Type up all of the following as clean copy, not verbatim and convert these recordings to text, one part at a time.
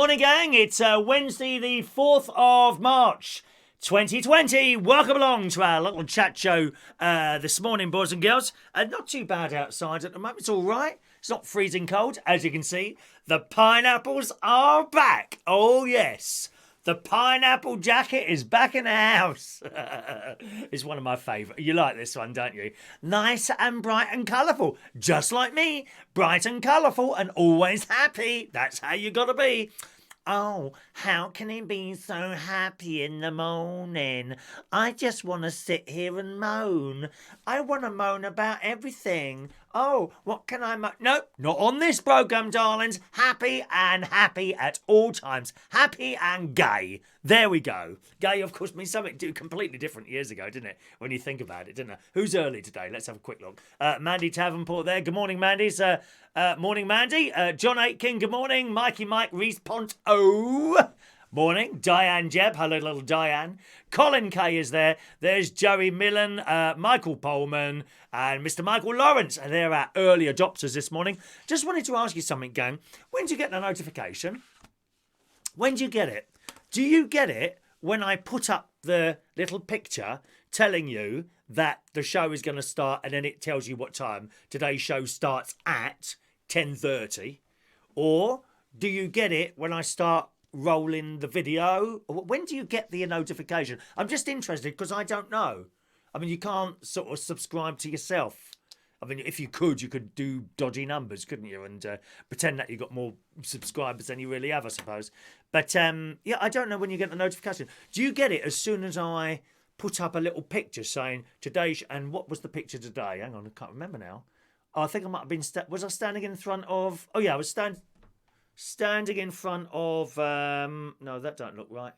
Morning, gang. It's Wednesday, the 4th of March, 2020. Welcome along to our little chat show this morning, boys and girls. Not too bad outside at the moment. It's all right. It's not freezing cold, as you can see. The pineapples are back. Oh, yes. The pineapple jacket is back in the house. It's one of my favourite. You like this one, don't you? Nice and bright and colourful. Just like me. Bright and colourful and always happy. That's how you got to be. Oh, how can he be so happy in the morning? I just want to sit here and moan. I want to moan about everything. Oh, what can I moan? Nope, not on this programme, darlings. Happy and happy at all times. Happy and gay. There we go. Gay, of course, means something completely different years ago, didn't it? When you think about it, didn't it? Who's early today? Let's have a quick look. Mandy Tavenport there. Good morning, Mandy. Morning, Mandy. John Aitken, good morning. Mikey Mike Reese Pont. Oh, morning. Diane Jebb. Hello, little Diane. Colin Kay is there. There's Joey Millen, Michael Pullman, and Mr. Michael Lawrence. And they're our early adopters this morning. Just wanted to ask you something, gang. When do you get the notification? When do you get it? Do you get it when I put up the little picture telling you that the show is going to start and then it tells you what time? Today's show starts at 10:30. Or do you get it when I start rolling the video? When do you get the notification? I'm just interested because I don't know. I mean, you can't sort of subscribe to yourself. I mean, if you could do dodgy numbers, couldn't you? And pretend that you got more subscribers than you really have, I suppose. But yeah, I don't know when you get the notification. Do you get it as soon as I put up a little picture saying today's... And what was the picture today? Hang on, I can't remember now. Oh, I think I might have been... was I standing in front of... Oh, yeah, I was standing in front of... no, that don't look right.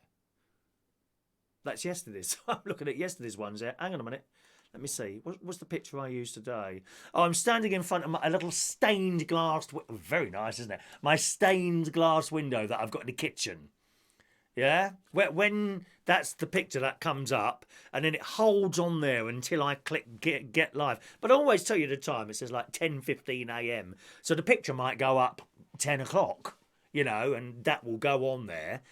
That's yesterday's. I'm looking at yesterday's ones there. Hang on a minute. Let me see. What's the picture I used today? Oh, I'm standing in front of a little stained glass... Very nice, isn't it? My stained glass window that I've got in the kitchen. Yeah? When that's the picture that comes up, and then it holds on there until I click get live. But I always tell you the time. It says like 10:15 a.m. So the picture might go up 10 o'clock, you know, and that will go on there.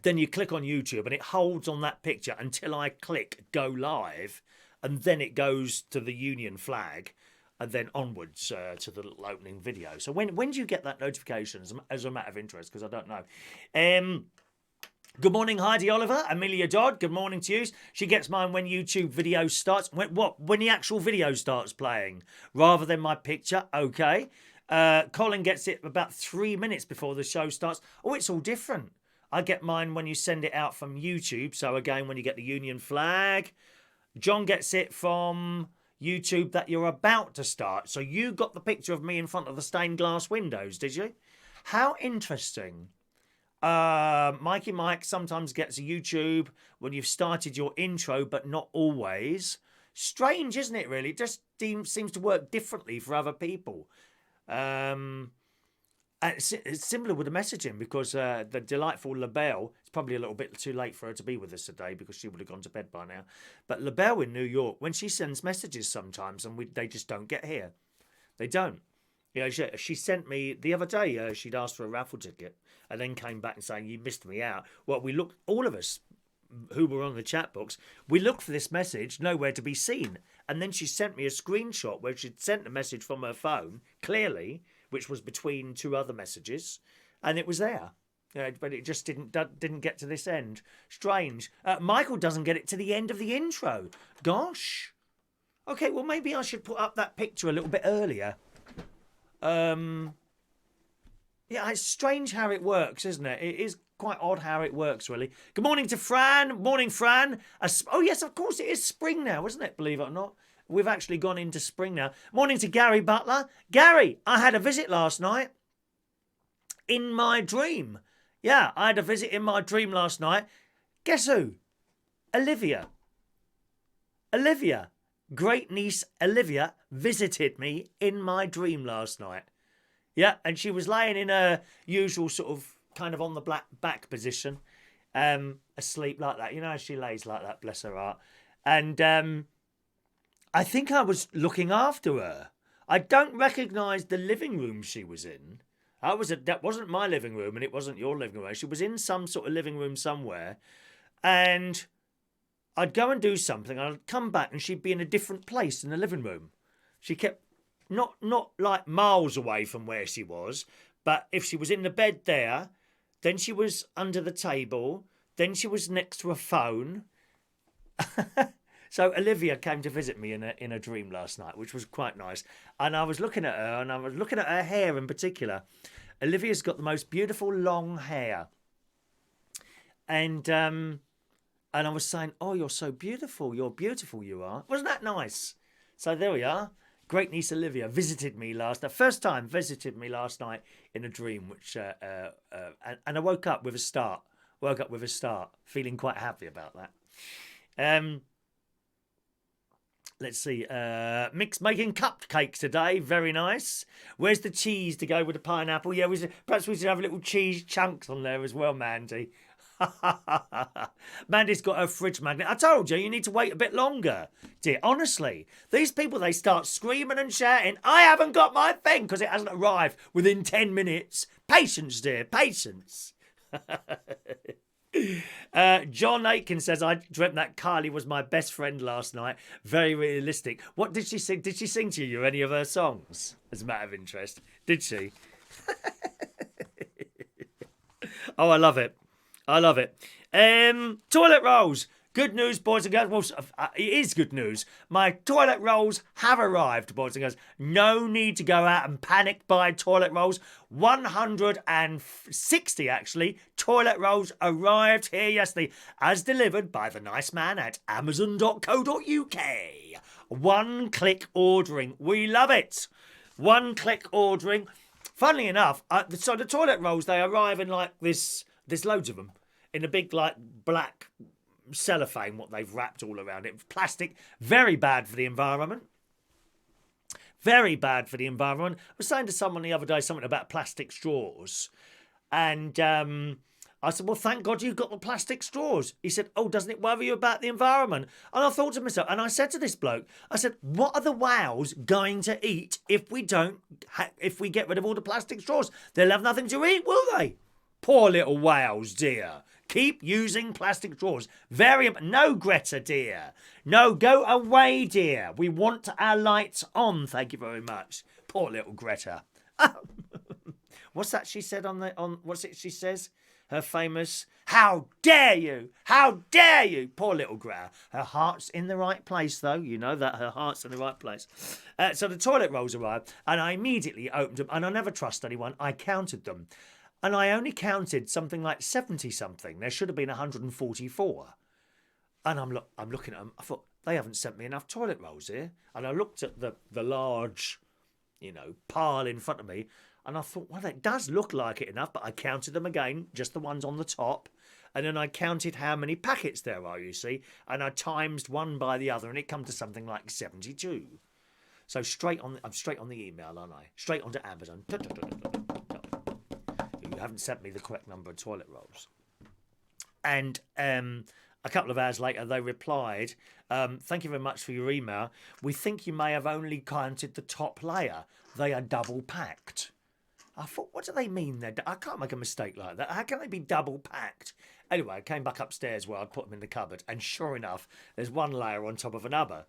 Then you click on YouTube and it holds on that picture until I click go live, and then it goes to the Union flag and then onwards to the little opening video. So when do you get that notification as a matter of interest? Because I don't know. Good morning, Heidi Oliver, Amelia Dodd. Good morning to you. She gets mine when YouTube video starts. When the actual video starts playing rather than my picture. Okay. Colin gets it about 3 minutes before the show starts. Oh, it's all different. I get mine when you send it out from YouTube. So again, when you get the Union flag. John gets it from YouTube that you're about to start. So you got the picture of me in front of the stained glass windows, did you? How interesting. Mikey Mike sometimes gets a YouTube when you've started your intro, but not always. Strange, isn't it, really? It just seems to work differently for other people. It's similar with the messaging because the delightful LaBelle, it's probably a little bit too late for her to be with us today because she would have gone to bed by now. But LaBelle in New York, when she sends messages sometimes and they just don't get here. They don't. You know, she sent me the other day, she'd asked for a raffle ticket and then came back and saying, you missed me out. Well, we looked, all of us who were on the chat box, we looked for this message, nowhere to be seen. And then she sent me a screenshot where she'd sent the message from her phone, clearly, which was between two other messages, and it was there. But it just didn't get to this end. Strange. Michael doesn't get it to the end of the intro. Gosh. Okay, well, maybe I should put up that picture a little bit earlier. Yeah, it's strange how it works, isn't it? It is quite odd how it works, really. Good morning to Fran. Morning, Fran. Oh, yes, of course, it is spring now, isn't it? Believe it or not. We've actually gone into spring now. Morning to Gary Butler. Gary, I had a visit last night. In my dream. Yeah, I had a visit in my dream last night. Guess who? Olivia. Olivia. Great niece Olivia visited me in my dream last night. Yeah, and she was laying in her usual sort of kind of on the back position, asleep like that. You know how she lays like that, bless her heart. And I think I was looking after her. I don't recognise the living room she was in. That wasn't my living room, and it wasn't your living room. She was in some sort of living room somewhere, and I'd go and do something, and I'd come back, and she'd be in a different place in the living room. She kept not like miles away from where she was, but if she was in the bed there, then she was under the table, then she was next to a phone. So Olivia came to visit me in a dream last night, which was quite nice. And I was looking at her, and I was looking at her hair in particular. Olivia's got the most beautiful long hair. And I was saying, oh, you're so beautiful. You're beautiful, you are. Wasn't that nice? So there we are. Great niece Olivia visited me the first time visited me last night in a dream, which and I woke up with a start. Feeling quite happy about that. Let's see. Mick's making cupcakes today. Very nice. Where's the cheese to go with the pineapple? Yeah, perhaps we should have little cheese chunks on there as well, Mandy. Mandy's got her fridge magnet. I told you need to wait a bit longer, dear. Honestly, these people, they start screaming and shouting, I haven't got my thing because it hasn't arrived within 10 minutes. Patience, dear, patience. John Aiken says, I dreamt that Kylie was my best friend last night. Very realistic. What did she sing? Did she sing to you any of her songs? As a matter of interest, did she? Oh, I love it. Toilet rolls. Good news, boys and girls. Well, it is good news. My toilet rolls have arrived, boys and girls. No need to go out and panic buy toilet rolls. 160, actually, toilet rolls arrived here yesterday, as delivered by the nice man at amazon.co.uk. One-click ordering. We love it. One-click ordering. Funnily enough, so the toilet rolls, they arrive in like this. There's loads of them in a big like black cellophane, what they've wrapped all around it. Plastic, very bad for the environment. Very bad for the environment. I was saying to someone the other day something about plastic straws. And I said, well, thank God you've got the plastic straws. He said, oh, doesn't it worry you about the environment? And I thought to myself, and I said to this bloke, I said, what are the wows going to eat if we get rid of all the plastic straws? They'll have nothing to eat, will they? Poor little whales, dear. Keep using plastic straws. No, Greta, dear. No, go away, dear. We want our lights on. Thank you very much. Poor little Greta. What's that she said what's it she says? Her famous, how dare you? How dare you? Poor little Greta. Her heart's in the right place, though. You know that her heart's in the right place. So the toilet rolls arrived, and I immediately opened them, and I never trust anyone. I counted them. And I only counted something like 70-something. There should have been 144. And I'm looking at them. I thought, they haven't sent me enough toilet rolls here. And I looked at the large, pile in front of me. And I thought, well, that does look like it enough. But I counted them again, just the ones on the top. And then I counted how many packets there are, you see. And I times one by the other. And it come to something like 72. So I'm straight on the email, aren't I? Straight onto Amazon. You haven't sent me the correct number of toilet rolls. And a couple of hours later, they replied, thank you very much for your email. We think you may have only counted the top layer. They are double packed. I thought, what do they mean? I can't make a mistake like that. How can they be double packed? Anyway, I came back upstairs where I'd put them in the cupboard. And sure enough, there's one layer on top of another.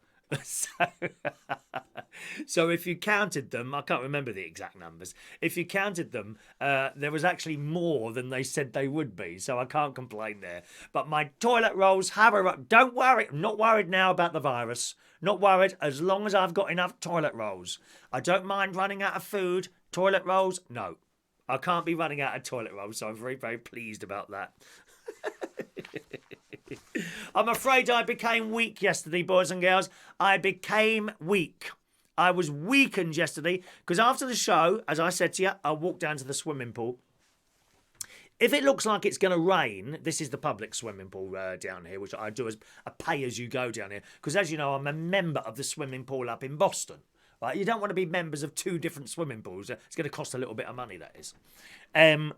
So if you counted them, I can't remember the exact numbers. If you counted them, there was actually more than they said they would be. So I can't complain there. But my toilet rolls have arrived. Don't worry. I'm not worried now about the virus. Not worried as long as I've got enough toilet rolls. I don't mind running out of food. Toilet rolls, no. I can't be running out of toilet rolls. So I'm very, very pleased about that. I'm afraid I became weak yesterday, boys and girls. I became weak. I was weakened yesterday because after the show, as I said to you, I walked down to the swimming pool. If it looks like it's going to rain, this is the public swimming pool down here, which I do as a pay-as-you-go down here. Because as you know, I'm a member of the swimming pool up in Boston. Right? You don't want to be members of two different swimming pools. It's going to cost a little bit of money, that is.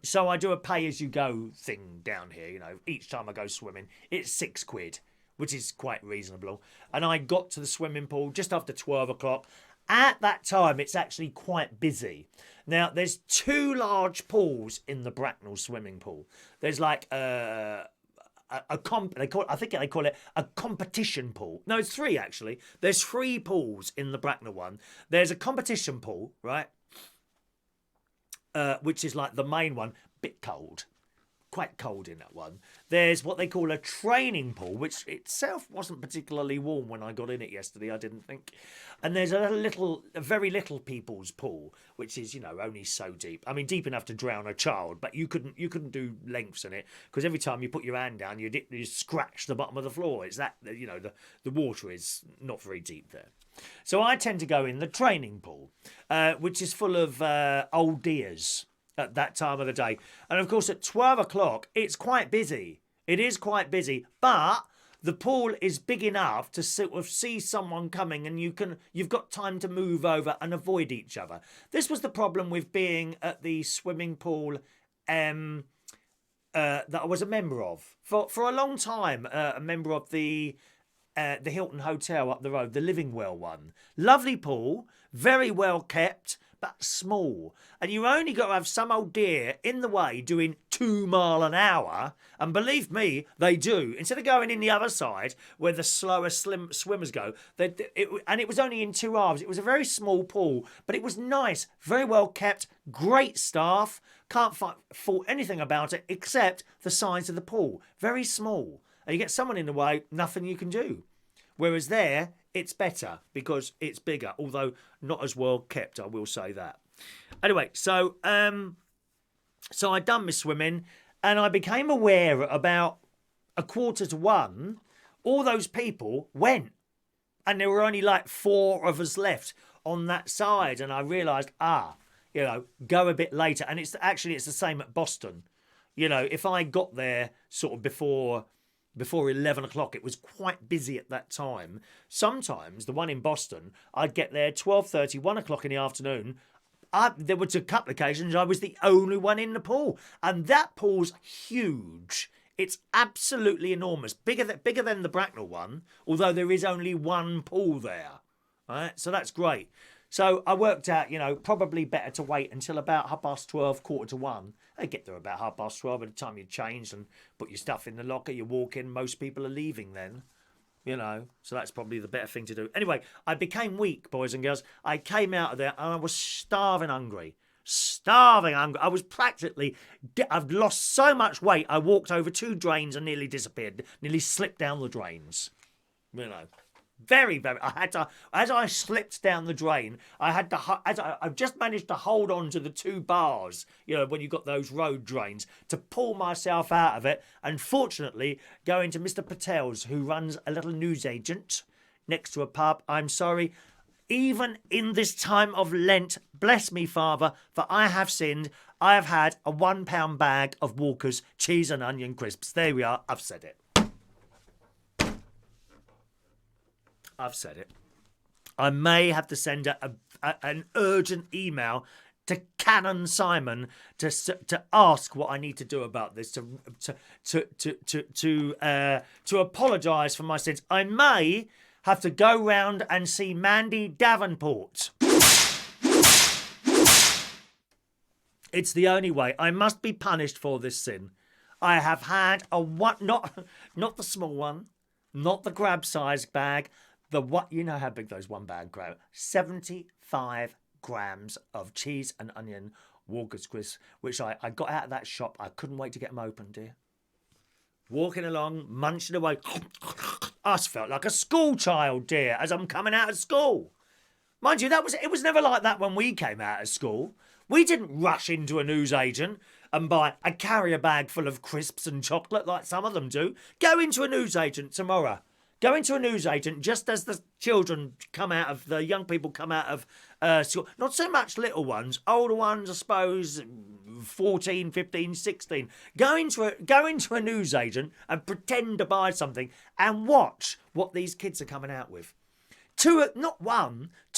So I do a pay-as-you-go thing down here. Each time I go swimming, it's £6, which is quite reasonable. And I got to the swimming pool just after 12 o'clock. At that time, it's actually quite busy. Now, there's 2 large pools in the Bracknell swimming pool. There's like I think they call it a competition pool. No, it's 3 actually. There's 3 pools in the Bracknell one. There's a competition pool, right? Which is like the main one, bit cold. Quite cold in that one. There's what they call a training pool, which itself wasn't particularly warm when I got in it yesterday, I didn't think. And there's a very little people's pool, which is, only so deep. I mean, deep enough to drown a child, but you couldn't do lengths in it, because every time you put your hand down, you scratch the bottom of the floor. It's that, the water is not very deep there. So I tend to go in the training pool, which is full of old dears at that time of the day. And of course, at 12 o'clock, it's quite busy. It is quite busy, but the pool is big enough to sort of see someone coming, and you've got time to move over and avoid each other. This was the problem with being at the swimming pool that I was a member of. For a long time, a member of the Hilton Hotel up the road, the Livingwell one. Lovely pool, very well kept, but small. And you only got to have some old dear in the way doing 2 miles an hour. And believe me, they do. Instead of going in the other side where the slower swimmers go, and it was only in 2 hours. It was a very small pool, but it was nice, very well kept, great staff. Can't fault anything about it except the size of the pool. Very small. And you get someone in the way, nothing you can do. Whereas there, it's better because it's bigger, although not as well kept, I will say that. Anyway, so I done my swimming, and I became aware at about 1:45, all those people went, and there were only like 4 of us left on that side, and I realised, go a bit later. And it's the same at Boston. If I got there sort of before 11 o'clock, it was quite busy at that time. Sometimes, the one in Boston, I'd get there 12:30, 1 o'clock in the afternoon. There was a couple of occasions I was the only one in the pool. And that pool's huge. It's absolutely enormous. Bigger than the Bracknell one, although there is only 1 pool there. Right? So that's great. So I worked out, probably better to wait until about 12:30, 1:45. I get there about 12:30 by the time you changed and put your stuff in the locker, you walk in, most people are leaving then, so that's probably the better thing to do. Anyway, I became weak, boys and girls. I came out of there and I was starving hungry. I was I've lost so much weight, I walked over 2 drains and nearly disappeared, nearly slipped down the drains, Very, very. I had to, as I slipped down the drain, I've just managed to hold on to the 2 bars, when you've got those road drains, to pull myself out of it. And fortunately, going to Mr. Patel's, who runs a little newsagent next to a pub. I'm sorry, even in this time of Lent, bless me, Father, for I have sinned. I have had a £1 bag of Walker's cheese and onion crisps. There we are. I've said it. I've said it. I may have to send an urgent email to Canon Simon to ask what I need to do about this, to apologise for my sins. I may have to go round and see Mandy Davenport. It's the only way. I must be punished for this sin. I have had not the small one, not the grab size bag. You know how big those 1 bag grab? 75 grams of cheese and onion Walker's crisps, which I got out of that shop. I couldn't wait to get them open, dear. Walking along, munching away. I felt like a school child, dear, as I'm coming out of school. Mind you, it was never like that when we came out of school. We didn't rush into a newsagent and buy a carrier bag full of crisps and chocolate like some of them do. Go into a newsagent tomorrow. Go into a newsagent just as the young people come out of school. Not so much little ones, older ones, I suppose, 14, 15, 16. Go into a newsagent and pretend to buy something and watch what these kids are coming out with. 2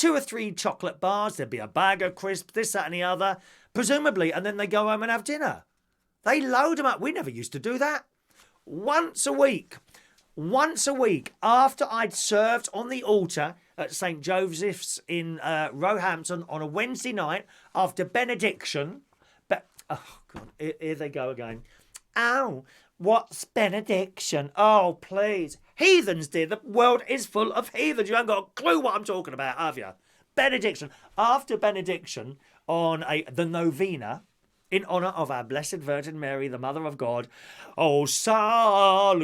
or 3 chocolate bars. There'd be a bag of crisps, this, that and the other, presumably, and then they go home and have dinner. They load them up. We never used to do that. Once a week. once a week after I'd served on the altar at St. Joseph's in Roehampton on a Wednesday night after benediction. But, oh, God, here they go again. Ow, what's benediction? Oh, please. Heathens, dear. The world is full of heathens. You haven't got a clue what I'm talking about, have you? Benediction. After benediction on the novena, in honour of our Blessed Virgin Mary, the Mother of God. O salutaris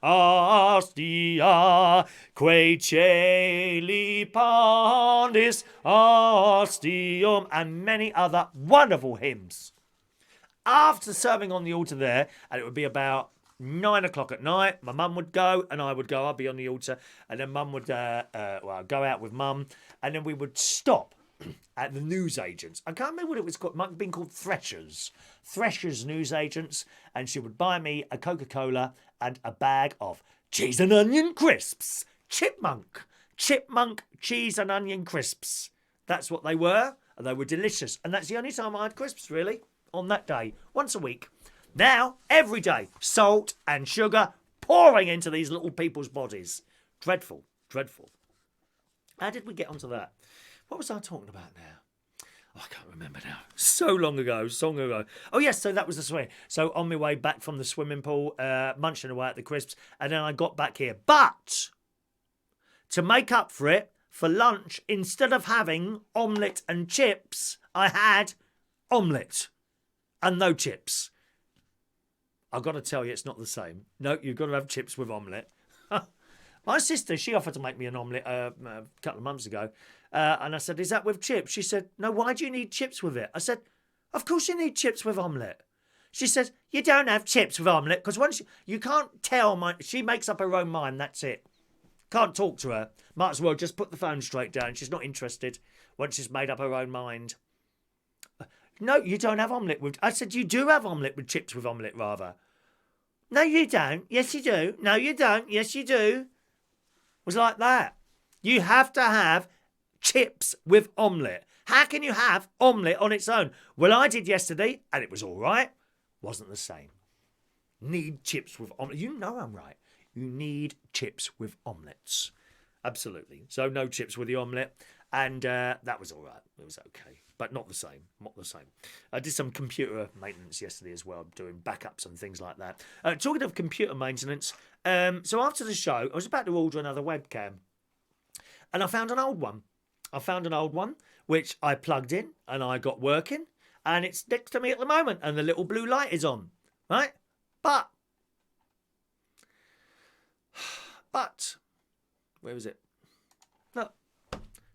astia, que celi pandis astium, and many other wonderful hymns. After serving on the altar there, and it would be about 9 o'clock at night, my mum would go and I would go. I'd be on the altar, and then mum would go out with mum, and then we would stop at the newsagents. I can't remember what it was called. It might have been called Threshers newsagents, and she would buy me a Coca-Cola and a bag of cheese and onion crisps. Chipmunk cheese and onion crisps. That's what they were, and they were delicious. And that's the only time I had crisps, really, on that day, once a week. Now, every day, salt and sugar pouring into these little people's bodies. Dreadful. How did we get onto that? What was I talking about now? Oh, I can't remember now. So long ago. Oh, yes, so that was the swimming. So on my way back from the swimming pool, munching away at the crisps, and then I got back here. But to make up for it, for lunch, instead of having omelette and chips, I had omelette and no chips. I've got to tell you, it's not the same. No, you've got to have chips with omelette. My sister, she offered to make me an omelette a couple of months ago. And I said, is that with chips? She said, no, why do you need chips with it? I said, of course you need chips with omelette. She said, you don't have chips with omelette because once you can't tell. She makes up her own mind, that's it. Can't talk to her. Might as well just put the phone straight down. She's not interested once she's made up her own mind. No, you don't have omelette with... I said, you do have omelette with chips with omelette, rather. No, you don't. Yes, you do. No, you don't. Yes, you do. It was like that. You have to have chips with omelette. How can you have omelette on its own? Well, I did yesterday, and it was all right. Wasn't the same. Need chips with omelette. You know I'm right. You need chips with omelettes. Absolutely. So no chips with the omelette. And that was all right. It was okay. But not the same. Not the same. I did some computer maintenance yesterday as well, doing backups and things like that. Talking of computer maintenance, so after the show, I was about to order another webcam. And I found an old one. Which I plugged in and I got working. And it's next to me at the moment. And the little blue light is on. Right? But, where was it? Look.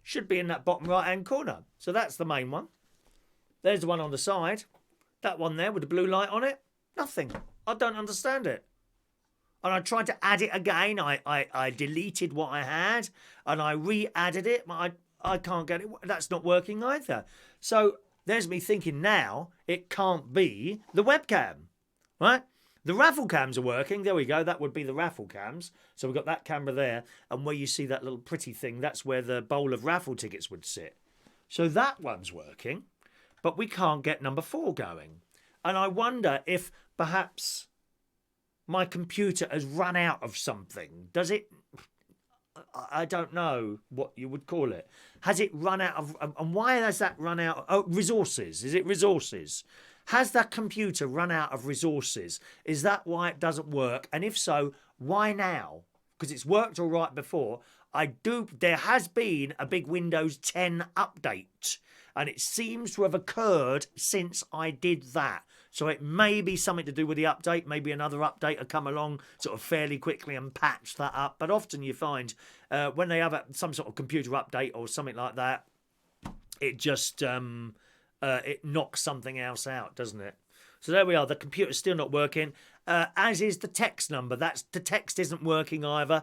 Should be in that bottom right-hand corner. So that's the main one. There's the one on the side. That one there with the blue light on it. Nothing. I don't understand it. And I tried to add it again. I deleted what I had. And I re-added it. But I can't get it. That's not working either. So there's me thinking now it can't be the webcam. Right? The raffle cams are working. There we go. That would be the raffle cams. So we've got that camera there. And where you see that little pretty thing, that's where the bowl of raffle tickets would sit. So that one's working. But we can't get number 4 going. And I wonder if perhaps my computer has run out of something. Does it? I don't know what you would call it. Has it run out of... And why has that run out? Oh, resources. Is it resources? Has that computer run out of resources? Is that why it doesn't work? And if so, why now? Because it's worked all right before. There has been a big Windows 10 update, and it seems to have occurred since I did that. So it may be something to do with the update. Maybe another update will come along sort of fairly quickly and patch that up. But often you find when they have some sort of computer update or something like that, it just... it knocks something else out, doesn't it? So there we are. The computer's still not working, as is the text number. The text isn't working either.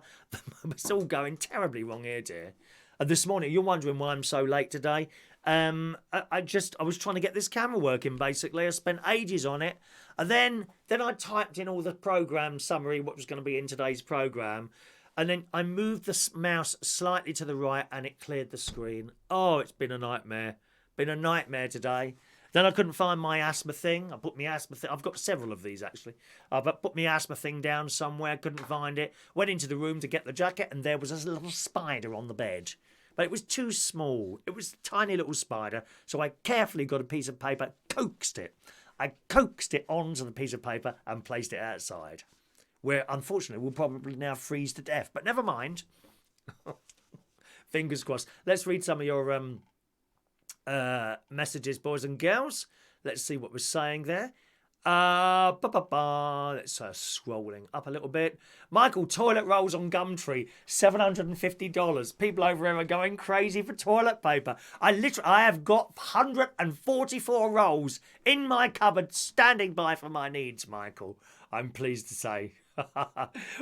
It's all going terribly wrong here, dear. And this morning, you're wondering why I'm so late today. I was trying to get this camera working, basically. I spent ages on it. And then I typed in all the program summary, what was going to be in today's program. And then I moved the mouse slightly to the right and it cleared the screen. Oh, it's been a nightmare. Been a nightmare today. Then I couldn't find my asthma thing. I put my asthma thing. I've got several of these actually. I put my asthma thing down somewhere. Couldn't find it. Went into the room to get the jacket, and there was a little spider on the bed. But it was too small. It was a tiny little spider. So I carefully got a piece of paper, coaxed it. I coaxed it onto the piece of paper and placed it outside, where unfortunately will probably now freeze to death. But never mind. Fingers crossed. Let's read some of your messages, boys and girls. Let's see what we're saying there. Let's scrolling up a little bit. Michael, toilet rolls on Gumtree, $750. People over here are going crazy for toilet paper. I have got 144 rolls in my cupboard standing by for my needs, Michael. I'm pleased to say.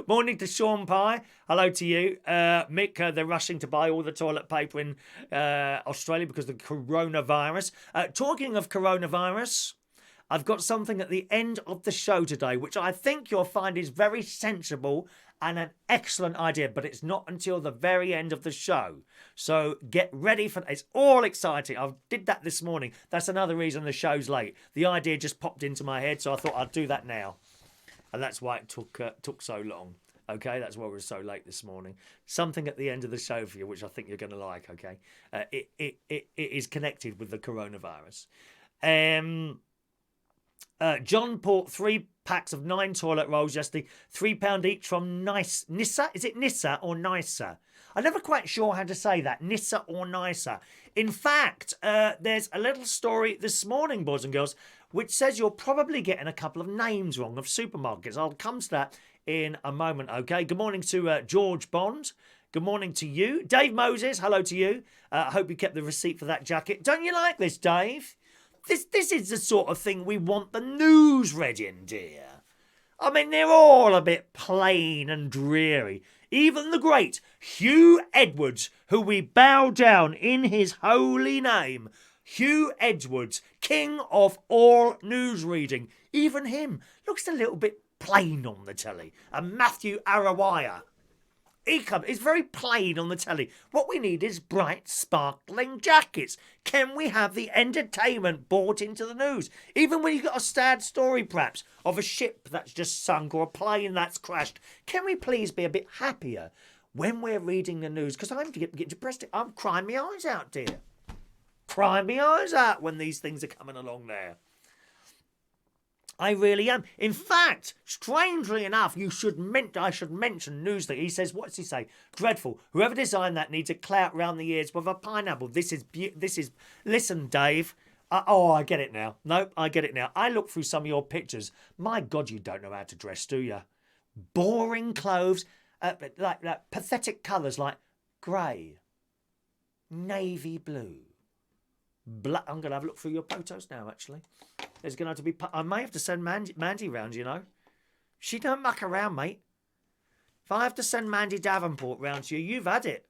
Morning to Sean Pye. Hello to you. Mick, they're rushing to buy all the toilet paper in Australia because of the coronavirus. Talking of coronavirus, I've got something at the end of the show today, which I think you'll find is very sensible and an excellent idea, but it's not until the very end of the show. So get ready for that. It's all exciting. I did that this morning. That's another reason the show's late. The idea just popped into my head, so I thought I'd do that now. And that's why it took so long. Okay, that's why we're so late this morning. Something at the end of the show for you, which I think you're going to like. Okay, it is connected with the coronavirus. John bought 3 packs of 9 toilet rolls yesterday, £3 each from Nissa. Is it Nissa or Nisa? I'm never quite sure how to say that, Nissa or Nisa. In fact, there's a little story this morning, boys and girls, which says you're probably getting a couple of names wrong of supermarkets. I'll come to that in a moment, okay? Good morning to George Bond. Good morning to you. Dave Moses, hello to you. I hope you kept the receipt for that jacket. Don't you like this, Dave? This is the sort of thing we want the news read in, dear. I mean, they're all a bit plain and dreary. Even the great Hugh Edwards, who we bow down in his holy name. Hugh Edwards, king of all news reading. Even him looks a little bit plain on the telly. And Matthew Arawaya. He's very plain on the telly. What we need is bright, sparkling jackets. Can we have the entertainment brought into the news? Even when you've got a sad story, perhaps, of a ship that's just sunk or a plane that's crashed. Can we please be a bit happier when we're reading the news? Because I'm getting depressed. I'm crying my eyes out, dear. Crying my eyes out when these things are coming along there. I really am. In fact, strangely enough, I should mention Newsday. He says, what's he say? Dreadful. Whoever designed that needs a clout round the ears with a pineapple. This is. Listen, Dave. I get it now. Nope, I get it now. I look through some of your pictures. My God, you don't know how to dress, do you? Boring clothes, like pathetic colours like grey, navy blue. Black. I'm going to have a look through your photos now, actually. There's going to have to be... I may have to send Mandy round, you know. She don't muck around, mate. If I have to send Mandy Davenport round to you, you've had it.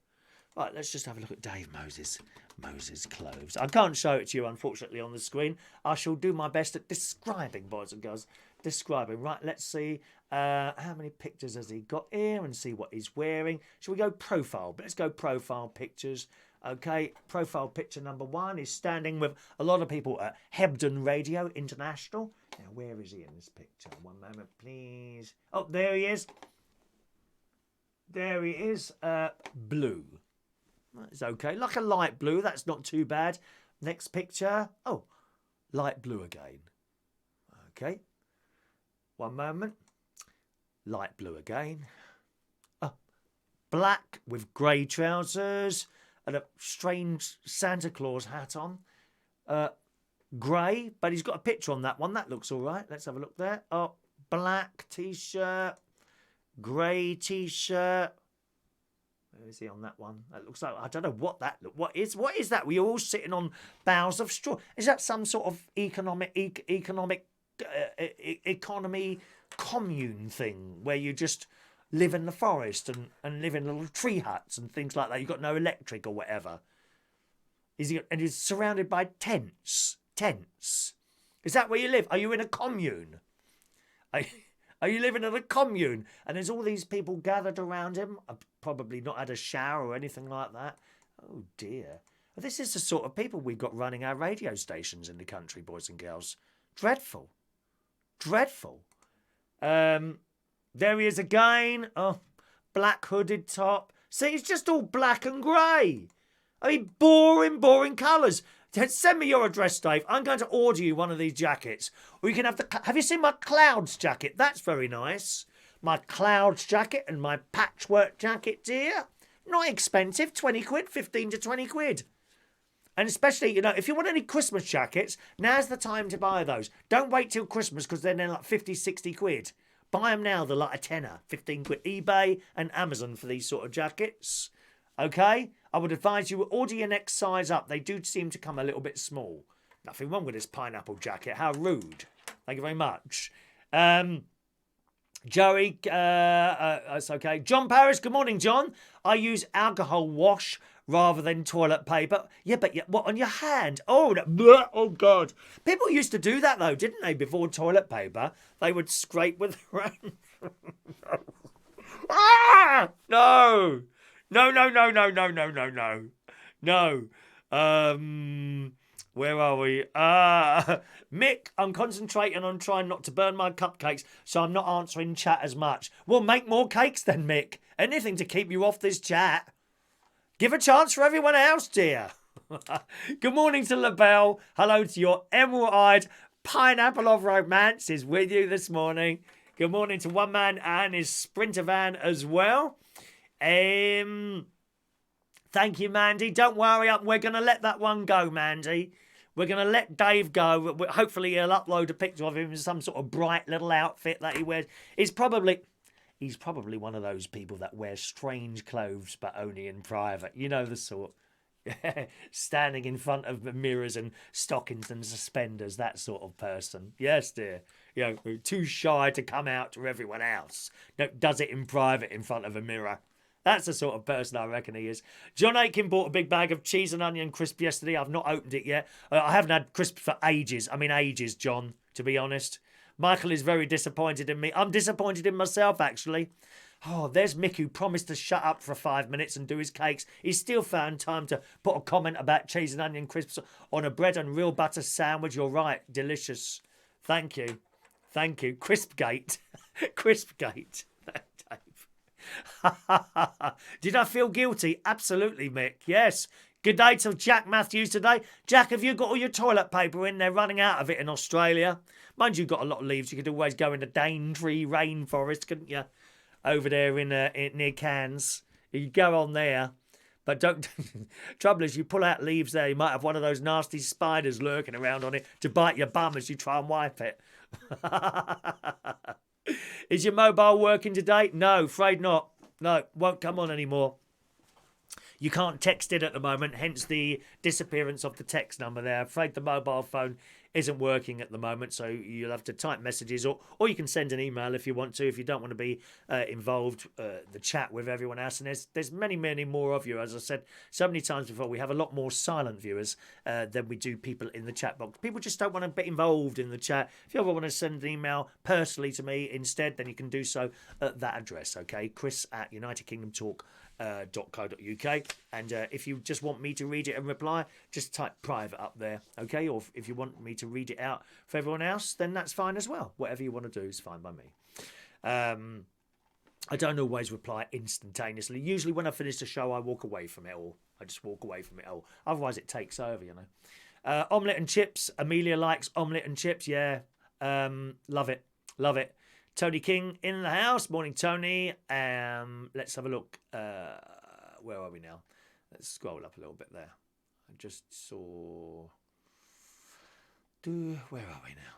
Right, let's just have a look at Dave Moses. Moses' clothes. I can't show it to you, unfortunately, on the screen. I shall do my best at describing, boys and girls. Describing. Right, let's see. How many pictures has he got here and see what he's wearing. Shall we go profile? Let's go profile pictures. Okay, profile picture number 1 is standing with a lot of people at Hebden Radio International. Now, where is he in this picture? One moment, please. Oh, there he is. There he is. Blue. That's okay. Like a light blue. That's not too bad. Next picture. Oh, light blue again. Okay. One moment. Light blue again. Oh, black with grey trousers. And a strange Santa Claus hat on. Grey, but he's got a picture on that one. That looks all right. Let's have a look there. Oh, black T-shirt. Grey T-shirt. Where is he on that one? That looks like, I don't know what that look. What is that? We're all sitting on boughs of straw. Is that some sort of economy commune thing where you just live in the forest and live in little tree huts and things like that? You've got no electric or whatever. And he's surrounded by tents. Tents. Is that where you live? Are you in a commune? Are you living in a commune? And there's all these people gathered around him. I've probably not had a shower or anything like that. Oh dear. This is the sort of people we've got running our radio stations in the country, boys and girls. Dreadful. Dreadful. There he is again. Oh, black hooded top. See, it's just all black and grey. I mean, boring colours. Send me your address, Dave. I'm going to order you one of these jackets. Or you can have the... Have you seen my Clouds jacket? That's very nice. My Clouds jacket and my patchwork jacket, dear. Not expensive. 20 quid. 15 to 20 quid. And especially, you know, if you want any Christmas jackets, now's the time to buy those. Don't wait till Christmas because then they're like 50, 60 quid. Buy them now. They're like a tenner. 15 quid. eBay and Amazon for these sort of jackets. Okay? I would advise you order your next size up. They do seem to come a little bit small. Nothing wrong with this pineapple jacket. How rude. Thank you very much. Joey, that's okay. John Paris, good morning, John. I use alcohol wash rather than toilet paper. Yeah, but what, on your hand? Oh, oh, God. People used to do that, though, didn't they, before toilet paper? They would scrape with their hand. Ah! No. No. Where are we? Mick, I'm concentrating on trying not to burn my cupcakes, so I'm not answering chat as much. Well, make more cakes then, Mick. Anything to keep you off this chat. Give a chance for everyone else, dear. Good morning to LaBelle. Hello to your emerald-eyed pineapple of romance is with you this morning. Good morning to One Man and his Sprinter van as well. Thank you, Mandy. Don't worry, we're going to let that one go, Mandy. We're going to let Dave go. Hopefully he'll upload a picture of him in some sort of bright little outfit that he wears. He's probably one of those people that wears strange clothes, but only in private. You know the sort. Standing in front of mirrors and stockings and suspenders, that sort of person. Yes, dear. You know, too shy to come out to everyone else. No, does it in private in front of a mirror. That's the sort of person I reckon he is. John Aiken bought a big bag of cheese and onion crisp yesterday. I've not opened it yet. I haven't had crisps for ages. I mean, ages, John, to be honest. Michael is very disappointed in me. I'm disappointed in myself, actually. Oh, there's Mick, who promised to shut up for 5 minutes and do his cakes. He's still found time to put a comment about cheese and onion crisps on a bread and real butter sandwich. You're right. Delicious. Thank you. Thank you. Crispgate. Crispgate. Did I feel guilty? Absolutely, Mick. Yes. Good day to Jack Matthews today. Jack, have you got all your toilet paper in? They're running out of it in Australia. Mind you, got a lot of leaves. You could always go in the Daintree rainforest, couldn't you? Over there in near Cairns. You could go on there. But don't... Trouble is, you pull out leaves there, you might have one of those nasty spiders lurking around on it to bite your bum as you try and wipe it. Is your mobile working today? No, afraid not. No, won't come on anymore. You can't text it at the moment, hence the disappearance of the text number there. I'm afraid the mobile phone isn't working at the moment, so you'll have to type messages, or you can send an email if you want to, if you don't want to be involved, the chat with everyone else. And there's many more of you. As I said so many times before, we have a lot more silent viewers than we do people in the chat box. People just don't want to be involved in the chat. If you ever want to send an email personally to me instead, then you can do so at that address, okay? chris@unitedkingdomtalk.co.uk. And if you just want me to read it and reply, just type private up there, okay? Or if you want me to read it out for everyone else, then that's fine as well. Whatever you want to do is fine by me. I don't always reply instantaneously. Usually when I finish the show, I walk away from it all. I just walk away from it all. Otherwise it takes over, you know. Omelette and chips. Amelia likes omelette and chips. Yeah. Love it. Love it. Tony King in the house. Morning, Tony. Let's have a look. Where are we now? Let's scroll up a little bit there. I just saw... Where are we now?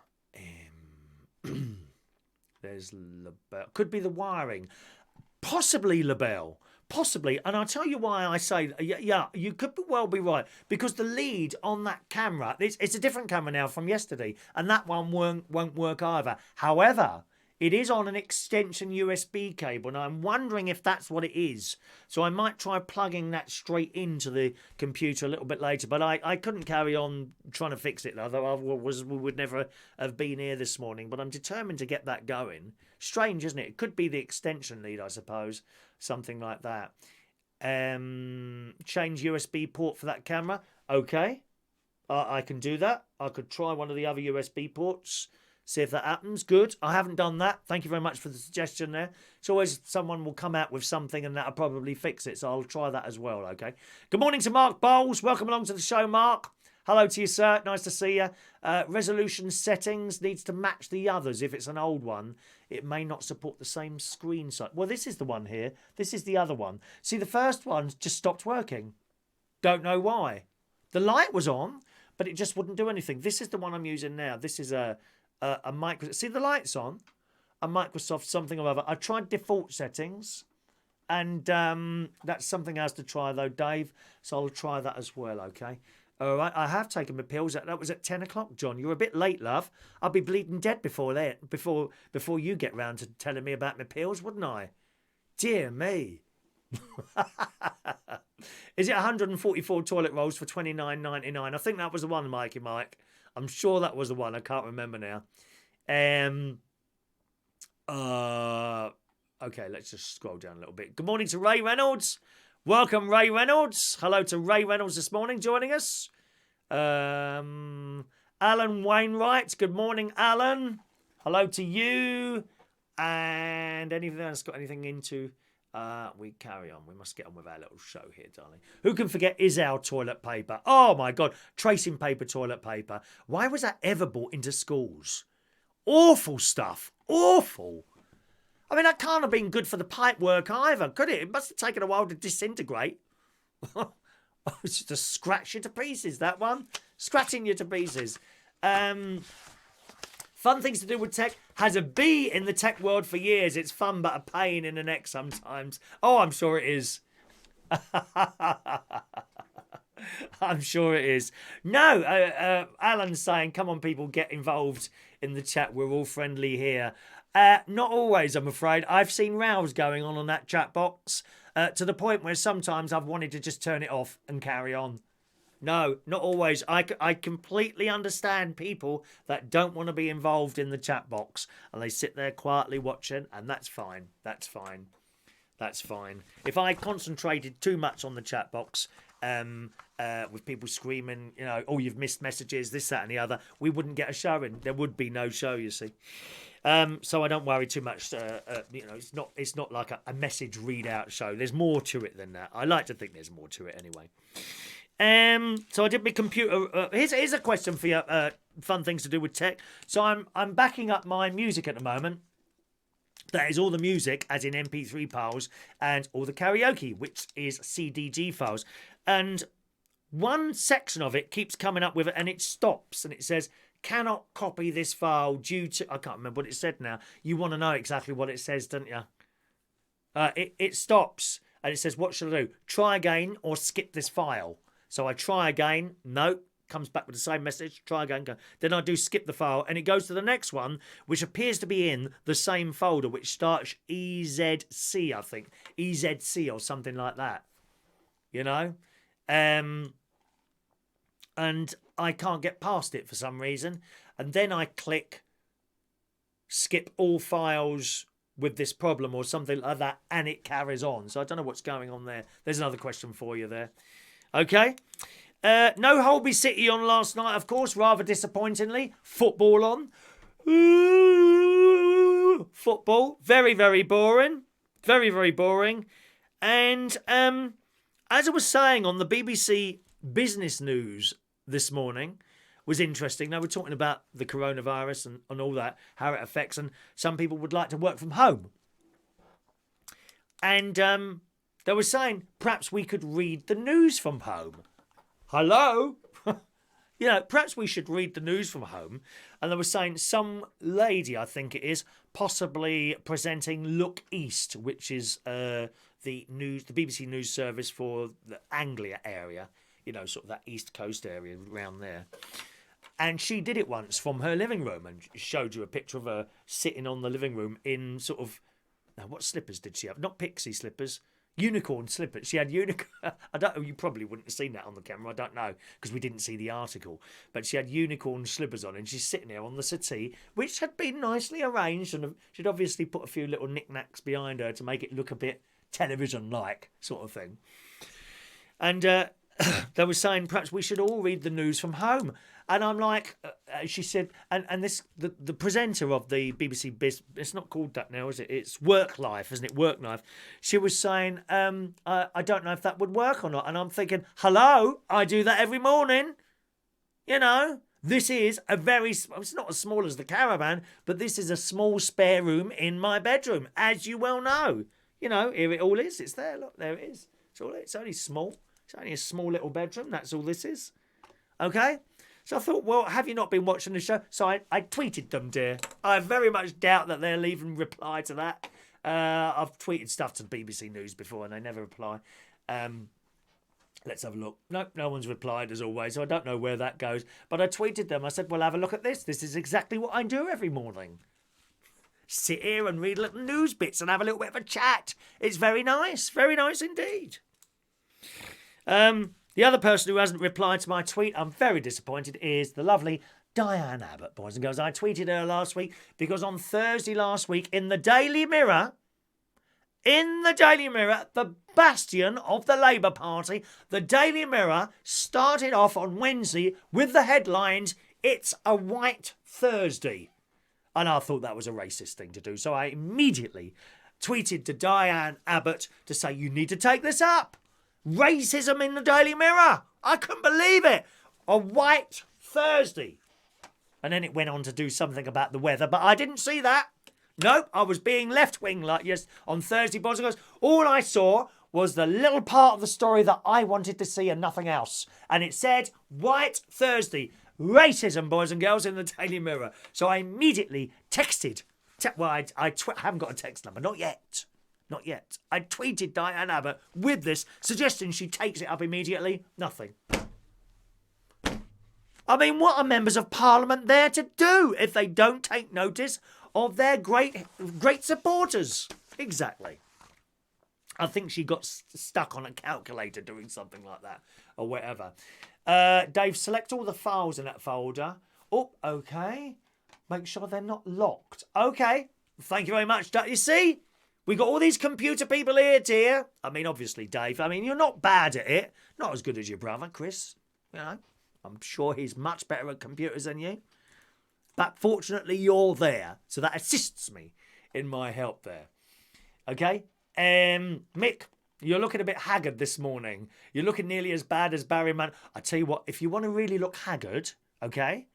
There's LaBelle. Could be the wiring. Possibly LaBelle. Possibly. And I'll tell you why I say... Yeah, you could well be right. Because the lead on that camera... It's a different camera now from yesterday. And that one won't work either. However... It is on an extension USB cable, and I'm wondering if that's what it is. So I might try plugging that straight into the computer a little bit later, but I couldn't carry on trying to fix it, although we would never have been here this morning. But I'm determined to get that going. Strange, isn't it? It could be the extension lead, I suppose, something like that. Change USB port for that camera. Okay. I can do that. I could try one of the other USB ports. See if that happens. Good. I haven't done that. Thank you very much for the suggestion there. It's always someone will come out with something and that'll probably fix it. So I'll try that as well, okay? Good morning to Mark Bowles. Welcome along to the show, Mark. Hello to you, sir. Nice to see you. Resolution settings needs to match the others. If it's an old one, it may not support the same screen size. Well, this is the one here. This is the other one. See, the first one just stopped working. Don't know why. The light was on, but it just wouldn't do anything. This is the one I'm using now. This is a Microsoft. See the lights on? A Microsoft something or other. I tried default settings, and that's something else to try though, Dave. So I'll try that as well. Okay. All right. I have taken my pills. That was at 10 o'clock, John. You're a bit late, love. I'll be bleeding dead before then. Before you get round to telling me about my pills, wouldn't I? Dear me. Is it 144 toilet rolls for $29.99? I think that was the one, Mikey Mike. I'm sure that was the one. I can't remember now. Okay, let's just scroll down a little bit. Good morning to Ray Reynolds. Welcome, Ray Reynolds. Hello to Ray Reynolds this morning joining us. Alan Wainwright. Good morning, Alan. Hello to you. And anything else got anything into... we carry on. We must get on with our little show here, darling. Who can forget is our toilet paper? Oh, my God. Tracing paper, toilet paper. Why was that ever brought into schools? Awful stuff. Awful. I mean, that can't have been good for the pipe work either, could it? It must have taken a while to disintegrate. It's just to scratch you to pieces, that one. Scratching you to pieces. Fun things to do with tech. Has a B in the tech world for years. It's fun, but a pain in the neck sometimes. Oh, I'm sure it is. I'm sure it is. No, Alan's saying, come on, people, get involved in the chat. We're all friendly here. Not always, I'm afraid. I've seen rows going on that chat box to the point where sometimes I've wanted to just turn it off and carry on. No, not always. I completely understand people that don't want to be involved in the chat box and they sit there quietly watching, and that's fine. That's fine. That's fine. If I concentrated too much on the chat box with people screaming, you know, oh, you've missed messages, this, that and the other, we wouldn't get a show in. There would be no show, you see. So I don't worry too much. You know, it's not like a message readout show. There's more to it than that. I like to think there's more to it anyway. So I did my computer. Here's a question for you. Fun things to do with tech. So I'm backing up my music at the moment. That is all the music, as in MP3 files, and all the karaoke, which is CDG files. And one section of it keeps coming up with it, and it stops, and it says, cannot copy this file due to... I can't remember what it said now. You want to know exactly what it says, don't you? It stops, and it says, what should I do? Try again or skip this file. So I try again. No. Comes back with the same message. Try again. Go. Then I do skip the file, and it goes to the next one, which appears to be in the same folder, which starts EZC, I think. EZC or something like that. You know? And I can't get past it for some reason. And then I click skip all files with this problem or something like that, and it carries on. So I don't know what's going on there. There's another question for you there. Okay. No Holby City on last night, of course, rather disappointingly. Football on. Ooh, football. Very, very boring. Very, very boring. And as I was saying on the BBC Business News this morning, was interesting. They were talking about the coronavirus and all that, how it affects, and some people would like to work from home. And they were saying perhaps we could read the news from home. Hello? You know, perhaps we should read the news from home. And they were saying some lady, I think it is, possibly presenting Look East, which is the BBC News service for the Anglia area. You know, sort of that East Coast area around there. And she did it once from her living room and showed you a picture of her sitting on the living room in sort of... Now, what slippers did she have? Not pixie slippers. Unicorn slippers. She had unicorn. I don't know. You probably wouldn't have seen that on the camera. I don't know because we didn't see the article. But she had unicorn slippers on, and she's sitting there on the settee, which had been nicely arranged, and she'd obviously put a few little knickknacks behind her to make it look a bit television-like, sort of thing. And they were saying perhaps we should all read the news from home. And I'm like, she said, and this the presenter of the BBC it's not called that now, is it? It's Work Life, isn't it? Work Life. She was saying, I don't know if that would work or not. And I'm thinking, hello, I do that every morning. You know, this is it's not as small as the caravan, but this is a small spare room in my bedroom, as you well know. You know, here it all is. It's there. Look, there it is. It's only small. It's only a small little bedroom. That's all this is. Okay? So I thought, well, have you not been watching the show? So I tweeted them, dear. I very much doubt that they'll even reply to that. I've tweeted stuff to BBC News before and they never reply. Let's have a look. No one's replied as always, so I don't know where that goes. But I tweeted them. I said, well, have a look at this. This is exactly what I do every morning. Sit here and read little news bits and have a little bit of a chat. It's very nice indeed. The other person who hasn't replied to my tweet, I'm very disappointed, is the lovely Diane Abbott, boys and girls. I tweeted her last week because on Thursday last week in the Daily Mirror, the bastion of the Labour Party, the Daily Mirror started off on Wednesday with the headlines, "It's a White Thursday." And I thought that was a racist thing to do. So I immediately tweeted to Diane Abbott to say, you need to take this up. Racism in the Daily Mirror. I couldn't believe it. A White Thursday. And then it went on to do something about the weather, but I didn't see that. Nope, I was being left-wing like yes on Thursday, boys and girls. All I saw was the little part of the story that I wanted to see and nothing else. And it said, White Thursday. Racism, boys and girls, in the Daily Mirror. So I immediately texted. I haven't got a text number. Not yet. I tweeted Diane Abbott with this, suggesting she takes it up immediately. Nothing. I mean, what are members of Parliament there to do if they don't take notice of their great supporters? Exactly. I think she got stuck on a calculator doing something like that or whatever. Dave, select all the files in that folder. Oh, okay. Make sure they're not locked. Okay. Thank you very much. You see? We got all these computer people here, dear. I mean, obviously, Dave. I mean, you're not bad at it. Not as good as your brother, Chris. You know, I'm sure he's much better at computers than you. But fortunately, you're there. So that assists me in my help there. Okay? Mick, you're looking a bit haggard this morning. You're looking nearly as bad as Barry Mann. I tell you what, if you want to really look haggard, okay?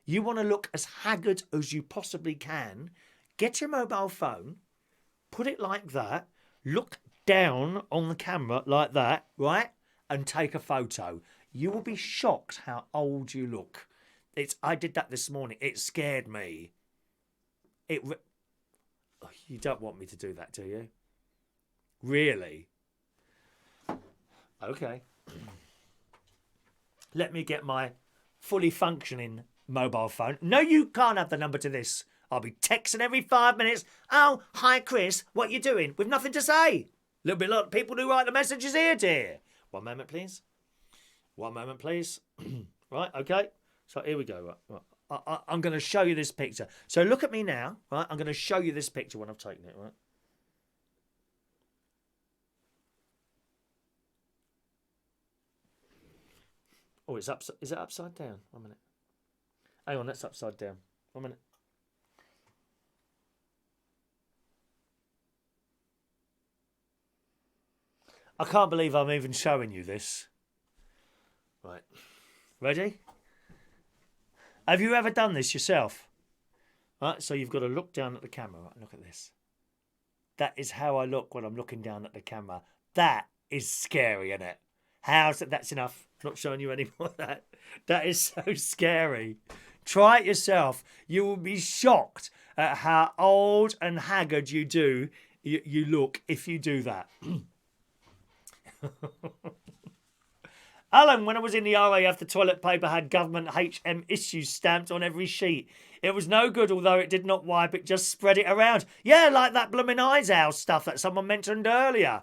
You want to look as haggard as you possibly can. Get your mobile phone. Put it like that, look down on the camera like that, right? And take a photo. You will be shocked how old you look. I did that this morning. It scared me. You don't want me to do that, do you? Really? Okay. Let me get my fully functioning mobile phone. No, you can't have the number to this. I'll be texting every 5 minutes. Oh, hi, Chris. What you doing? With nothing to say. A little bit like people who write the messages here, dear. One moment, please. Right, okay. So here we go. Right. I'm going to show you this picture. So look at me now. Right, I'm going to show you this picture when I've taken it. Right. Oh, it's upside. Is it upside down? 1 minute. Hang on, that's upside down. 1 minute. I can't believe I'm even showing you this. Right. Ready? Have you ever done this yourself? Right, so you've got to look down at the camera. Right, look at this. That is how I look when I'm looking down at the camera. That is scary, isn't it? How's that? That's enough. I'm not showing you any more of that. That is so scary. Try it yourself. You will be shocked at how old and haggard you look if you do that. Alan, when I was in the RAF, the toilet paper had government HM issues stamped on every sheet. It was no good, although it did not wipe, it just spread it around. Yeah, like that blooming eyes owl stuff that someone mentioned earlier.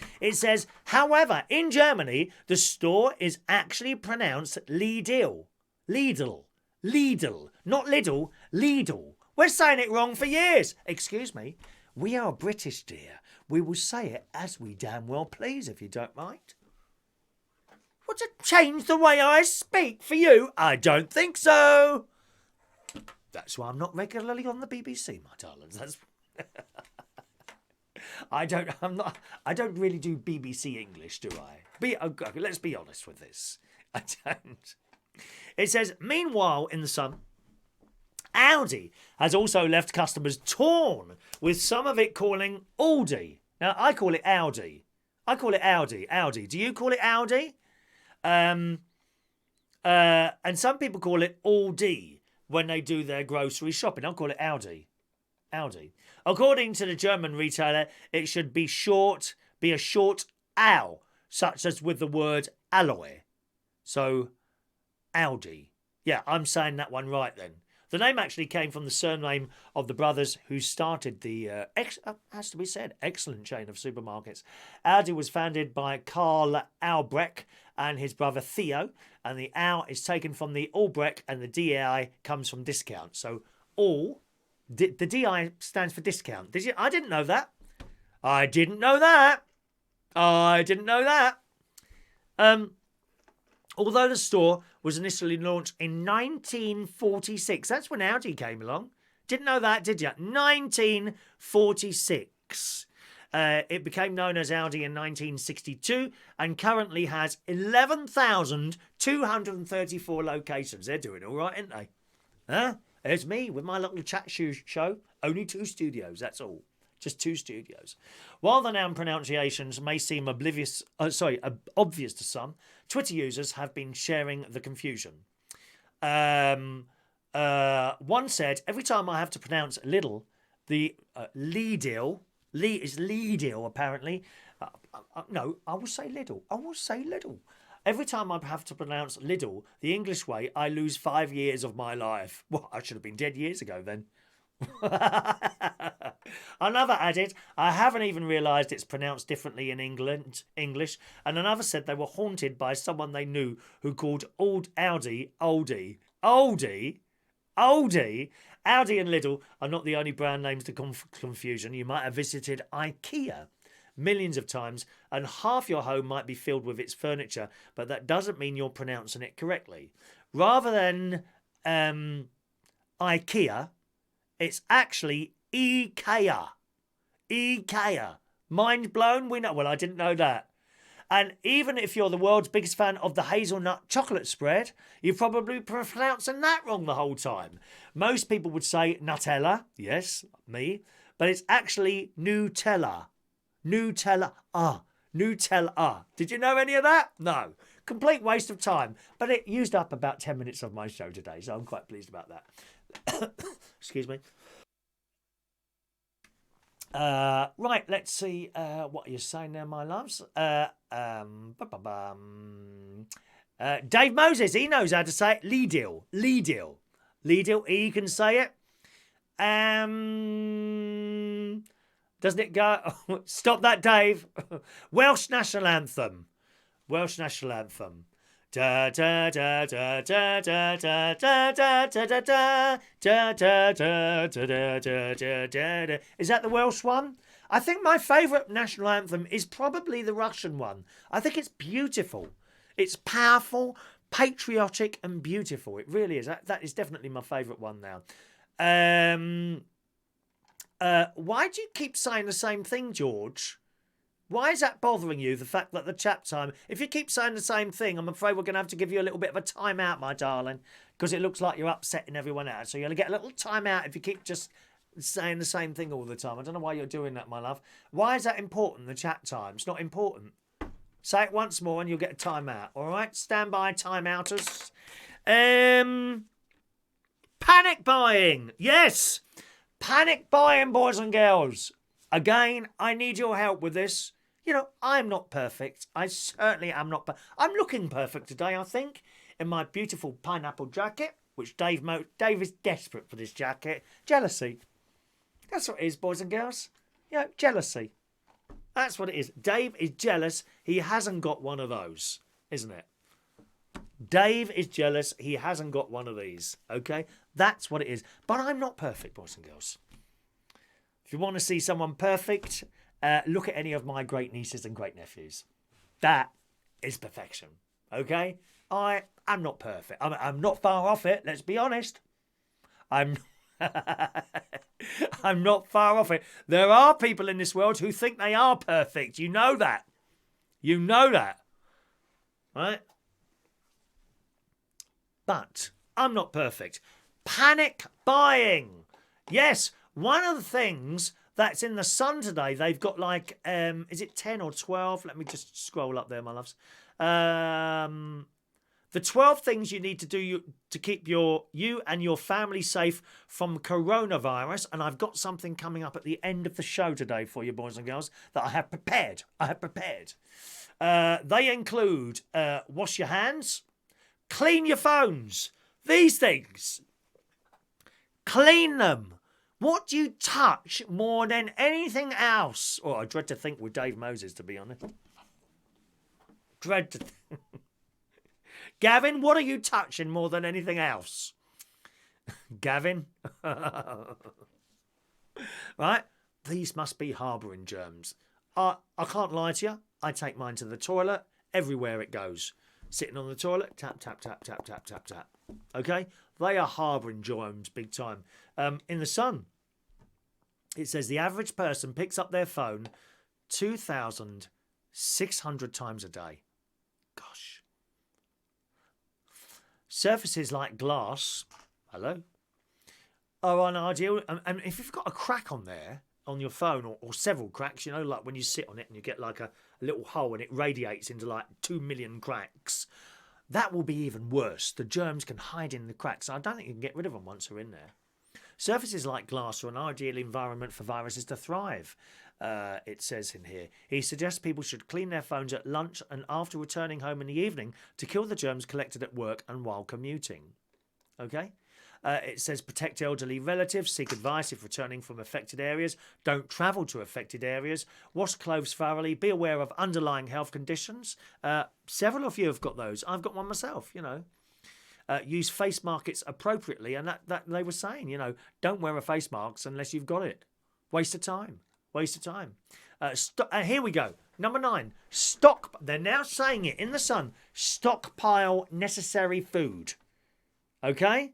It says, however, in Germany, the store is actually pronounced Lidl. Lidl. Lidl. Not Lidl, Lidl. We're saying it wrong for years. Excuse me. We are British, dear. We will say it as we damn well please, if you don't mind. What, to change the way I speak for you? I don't think so. That's why I'm not regularly on the BBC, my darlings. That's... I don't really do BBC English, do I? Let's be honest with this. I don't. It says, meanwhile, in the sun, Audi has also left customers torn, with some of it calling Aldi. Now, I call it Audi. I call it Audi. Audi. Do you call it Audi? And some people call it Aldi when they do their grocery shopping. I'll call it Audi. Audi. According to the German retailer, it should be a short ow, such as with the word alloy. So, Audi. Yeah, I'm saying that one right then. The name actually came from the surname of the brothers who started the, has to be said, excellent chain of supermarkets. Audi was founded by Karl Albrecht and his brother Theo, and the Au is taken from the Albrecht, and the DI comes from discount. So, the DI stands for discount. Did you? I didn't know that. I didn't know that. Although the store was initially launched in 1946. That's when Audi came along. Didn't know that, did you? 1946. It became known as Audi in 1962 and currently has 11,234 locations. They're doing all right, aren't they? Huh? There's me with my little chat show. Only 2 studios, that's all. Just 2 studios. While the noun pronunciations may seem obvious to some, Twitter users have been sharing the confusion. One said, every time I have to pronounce Lidl, the Lidl, is Lidl apparently. No, I will say Lidl. I will say Lidl. Every time I have to pronounce Lidl the English way, I lose 5 years of my life. Well, I should have been dead years ago then. Another added, I haven't even realised it's pronounced differently in English. And another said they were haunted by someone they knew who called Audi. Audi and Lidl are not the only brand names to confusion. You might have visited IKEA millions of times and half your home might be filled with its furniture, but that doesn't mean you're pronouncing it correctly. Rather than IKEA, it's actually IKEA. IKEA. Mind blown? We know. Well, I didn't know that. And even if you're the world's biggest fan of the hazelnut chocolate spread, you're probably pronouncing that wrong the whole time. Most people would say Nutella. Yes, me. But it's actually Nutella. Nutella. Nutella. Did you know any of that? No. Complete waste of time. But it used up about 10 minutes of my show today, so I'm quite pleased about that. Excuse me. Right, let's see what you're saying there, my loves. Dave Moses, he knows how to say it. Lidl. He can say it. Doesn't it go? Stop that, Dave. Welsh national anthem. Da da da da da da da da da da da da da da da da da da. Is that the Welsh one? I think my favourite national anthem is probably the Russian one. I think it's beautiful. It's powerful, patriotic and beautiful. It really is. That is definitely my favourite one now. Why do you keep saying the same thing, George? Why is that bothering you, the fact that the chat time... If you keep saying the same thing, I'm afraid we're going to have to give you a little bit of a time out, my darling, because it looks like you're upsetting everyone out. So you're going to get a little time out if you keep just saying the same thing all the time. I don't know why you're doing that, my love. Why is that important, the chat time? It's not important. Say it once more and you'll get a time out, all right? Stand by, time outers. Panic buying. Yes. Panic buying, boys and girls. Again, I need your help with this. You know, I'm not perfect. I certainly am not. I'm looking perfect today, I think, in my beautiful pineapple jacket, which Dave is desperate for this jacket. Jealousy. That's what it is, boys and girls. You know, jealousy. That's what it is. Dave is jealous he hasn't got one of those, isn't it? Dave is jealous he hasn't got one of these. Okay? That's what it is. But I'm not perfect, boys and girls. If you want to see someone perfect, look at any of my great nieces and great nephews. That is perfection. Okay? I'm not perfect. I'm not far off it, let's be honest. I'm not far off it. There are people in this world who think they are perfect. You know that. You know that. Right? But I'm not perfect. Panic buying. Yes, one of the things that's in the Sun today, they've got like, is it 10 or 12? Let me just scroll up there, my loves. The 12 things you need to do to keep you and your family safe from coronavirus. And I've got something coming up at the end of the show today for you, boys and girls, that I have prepared. They include wash your hands, clean your phones. These things. Clean them. What do you touch more than anything else? Oh, I dread to think with Dave Moses, to be honest. Dread to think. Gavin, what are you touching more than anything else? Gavin? Right? These must be harbouring germs. I can't lie to you. I take mine to the toilet everywhere it goes. Sitting on the toilet, tap, tap, tap, tap, tap, tap, tap. Okay? They are harbouring germs big time. In the Sun, it says the average person picks up their phone 2,600 times a day. Gosh. Surfaces like glass, hello, are unideal. And if you've got a crack on there, on your phone, or several cracks, you know, like when you sit on it and you get like a little hole and it radiates into like 2 million cracks, that will be even worse. The germs can hide in the cracks. I don't think you can get rid of them once they're in there. Surfaces like glass are an ideal environment for viruses to thrive, it says in here. He suggests people should clean their phones at lunch and after returning home in the evening to kill the germs collected at work and while commuting. Okay? It says protect elderly relatives, seek advice if returning from affected areas, don't travel to affected areas, wash clothes thoroughly, be aware of underlying health conditions. Several of you have got those. I've got one myself, you know. Use face masks appropriately, and that they were saying, you know, don't wear a face mask unless you've got it. Waste of time. Waste of time. Here we go. Number 9. They're now saying it in the Sun. Stockpile necessary food. Okay?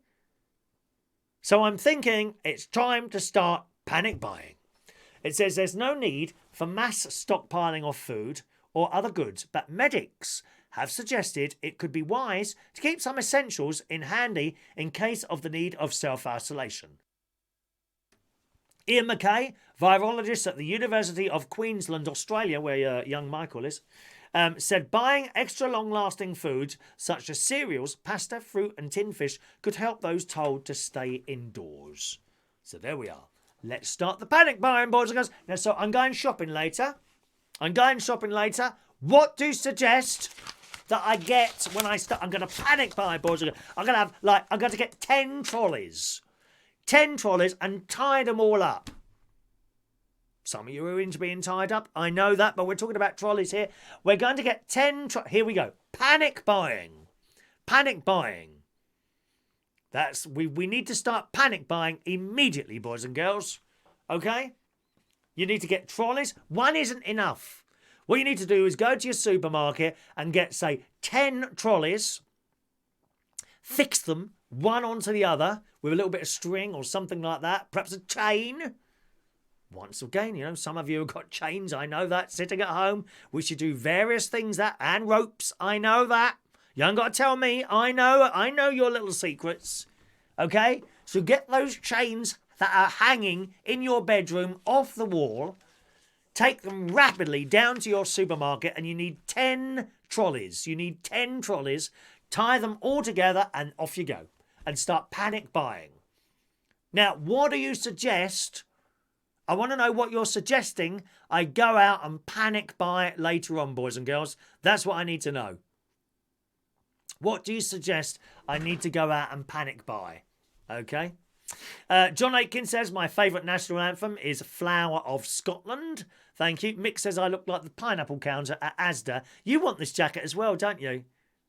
So I'm thinking it's time to start panic buying. It says there's no need for mass stockpiling of food or other goods, but medics have suggested it could be wise to keep some essentials in handy in case of the need of self-isolation. Ian McKay, virologist at the University of Queensland, Australia, where young Michael is, said buying extra long-lasting foods such as cereals, pasta, fruit and tin fish could help those told to stay indoors. So there we are. Let's start the panic buying, boys and girls. Now, so I'm going shopping later. What do you suggest that I get when I start? I'm going to panic buy, boys and girls. I'm going to get 10 trolleys. 10 trolleys and tie them all up. Some of you are into being tied up. I know that, but we're talking about trolleys here. We're going to get 10... Here we go. Panic buying. Panic buying. We need to start panic buying immediately, boys and girls. Okay? You need to get trolleys. One isn't enough. What you need to do is go to your supermarket and get, say, 10 trolleys. Fix them one onto the other with a little bit of string or something like that. Perhaps a chain. Once again, you know, some of you have got chains, I know that, sitting at home. We should do various things and ropes, I know that. You ain't got to tell me, I know your little secrets. Okay? So get those chains that are hanging in your bedroom off the wall. Take them rapidly down to your supermarket and you need 10 trolleys. You need 10 trolleys. Tie them all together and off you go. And start panic buying. Now, what do you suggest? I want to know what you're suggesting. I go out and panic buy it later on, boys and girls. That's what I need to know. What do you suggest I need to go out and panic buy? Okay? John Aitken says, my favourite national anthem is Flower of Scotland. Thank you. Mick says, I look like the pineapple counter at Asda. You want this jacket as well, don't you?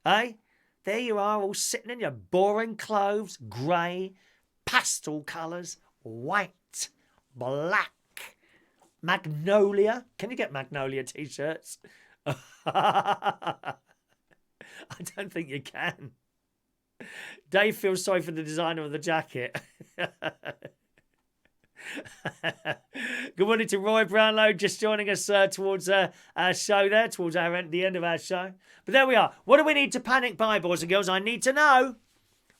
Eh? There you are, all sitting in your boring clothes, grey, pastel colours, white, black, magnolia. Can you get magnolia t-shirts? I don't think you can. Dave feels sorry for the designer of the jacket. Good morning to Roy Brownlow, just joining us towards our show there, towards the end of our show. But there we are. What do we need to panic buy, boys and girls? I need to know.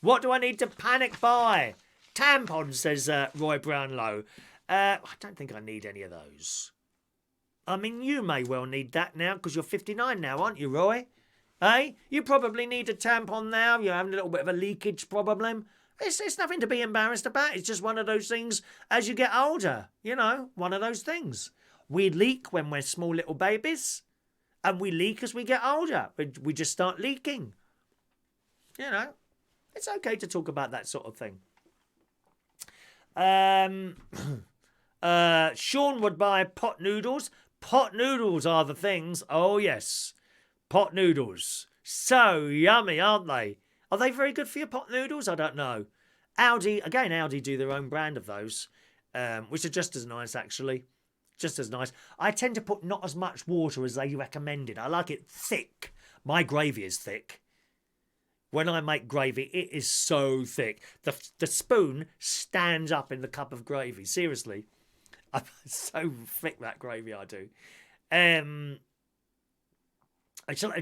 What do I need to panic buy? Tampons, says Roy Brownlow. I don't think I need any of those. I mean, you may well need that now because you're 59 now, aren't you, Roy? Eh? You probably need a tampon now. You're having a little bit of a leakage problem. It's nothing to be embarrassed about. It's just one of those things as you get older. You know, one of those things. We leak when we're small little babies. And we leak as we get older. We just start leaking. You know, it's okay to talk about that sort of thing. Sean would buy pot noodles. Pot noodles are the things. Oh, yes. Pot noodles. So yummy, aren't they? Are they very good for your pot noodles? I don't know. Audi do their own brand of those, which are just as nice, actually. Just as nice. I tend to put not as much water as they recommended. I like it thick. My gravy is thick. When I make gravy, it is so thick. The spoon stands up in the cup of gravy. Seriously. I'm so thick, that gravy I do.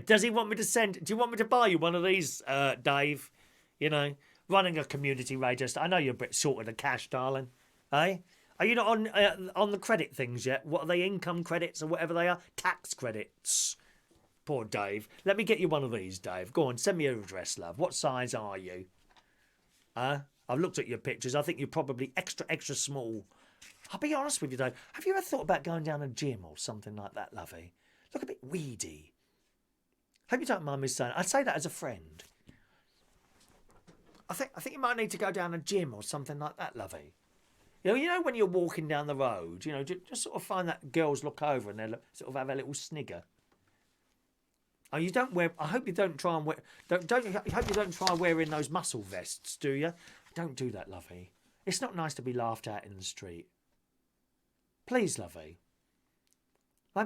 Does he want me to send... Do you want me to buy you one of these, Dave? You know, running a community radio station. I know you're a bit short of the cash, darling. Eh? Are you not on the credit things yet? What are they, income credits or whatever they are? Tax credits. Poor Dave. Let me get you one of these, Dave. Go on, send me your address, love. What size are you? I've looked at your pictures. I think you're probably extra, extra small. I'll be honest with you, Dave. Have you ever thought about going down a gym or something like that, lovey? Look a bit weedy. Hope you don't mind me saying. I say that as a friend. I think you might need to go down a gym or something like that, lovey. You know when you're walking down the road, you know, just sort of find that girls look over and they sort of have a little snigger. Oh, you don't wear. I hope you don't try and wear. I hope you don't try wearing those muscle vests, do you? Don't do that, lovey. It's not nice to be laughed at in the street. Please, lovey.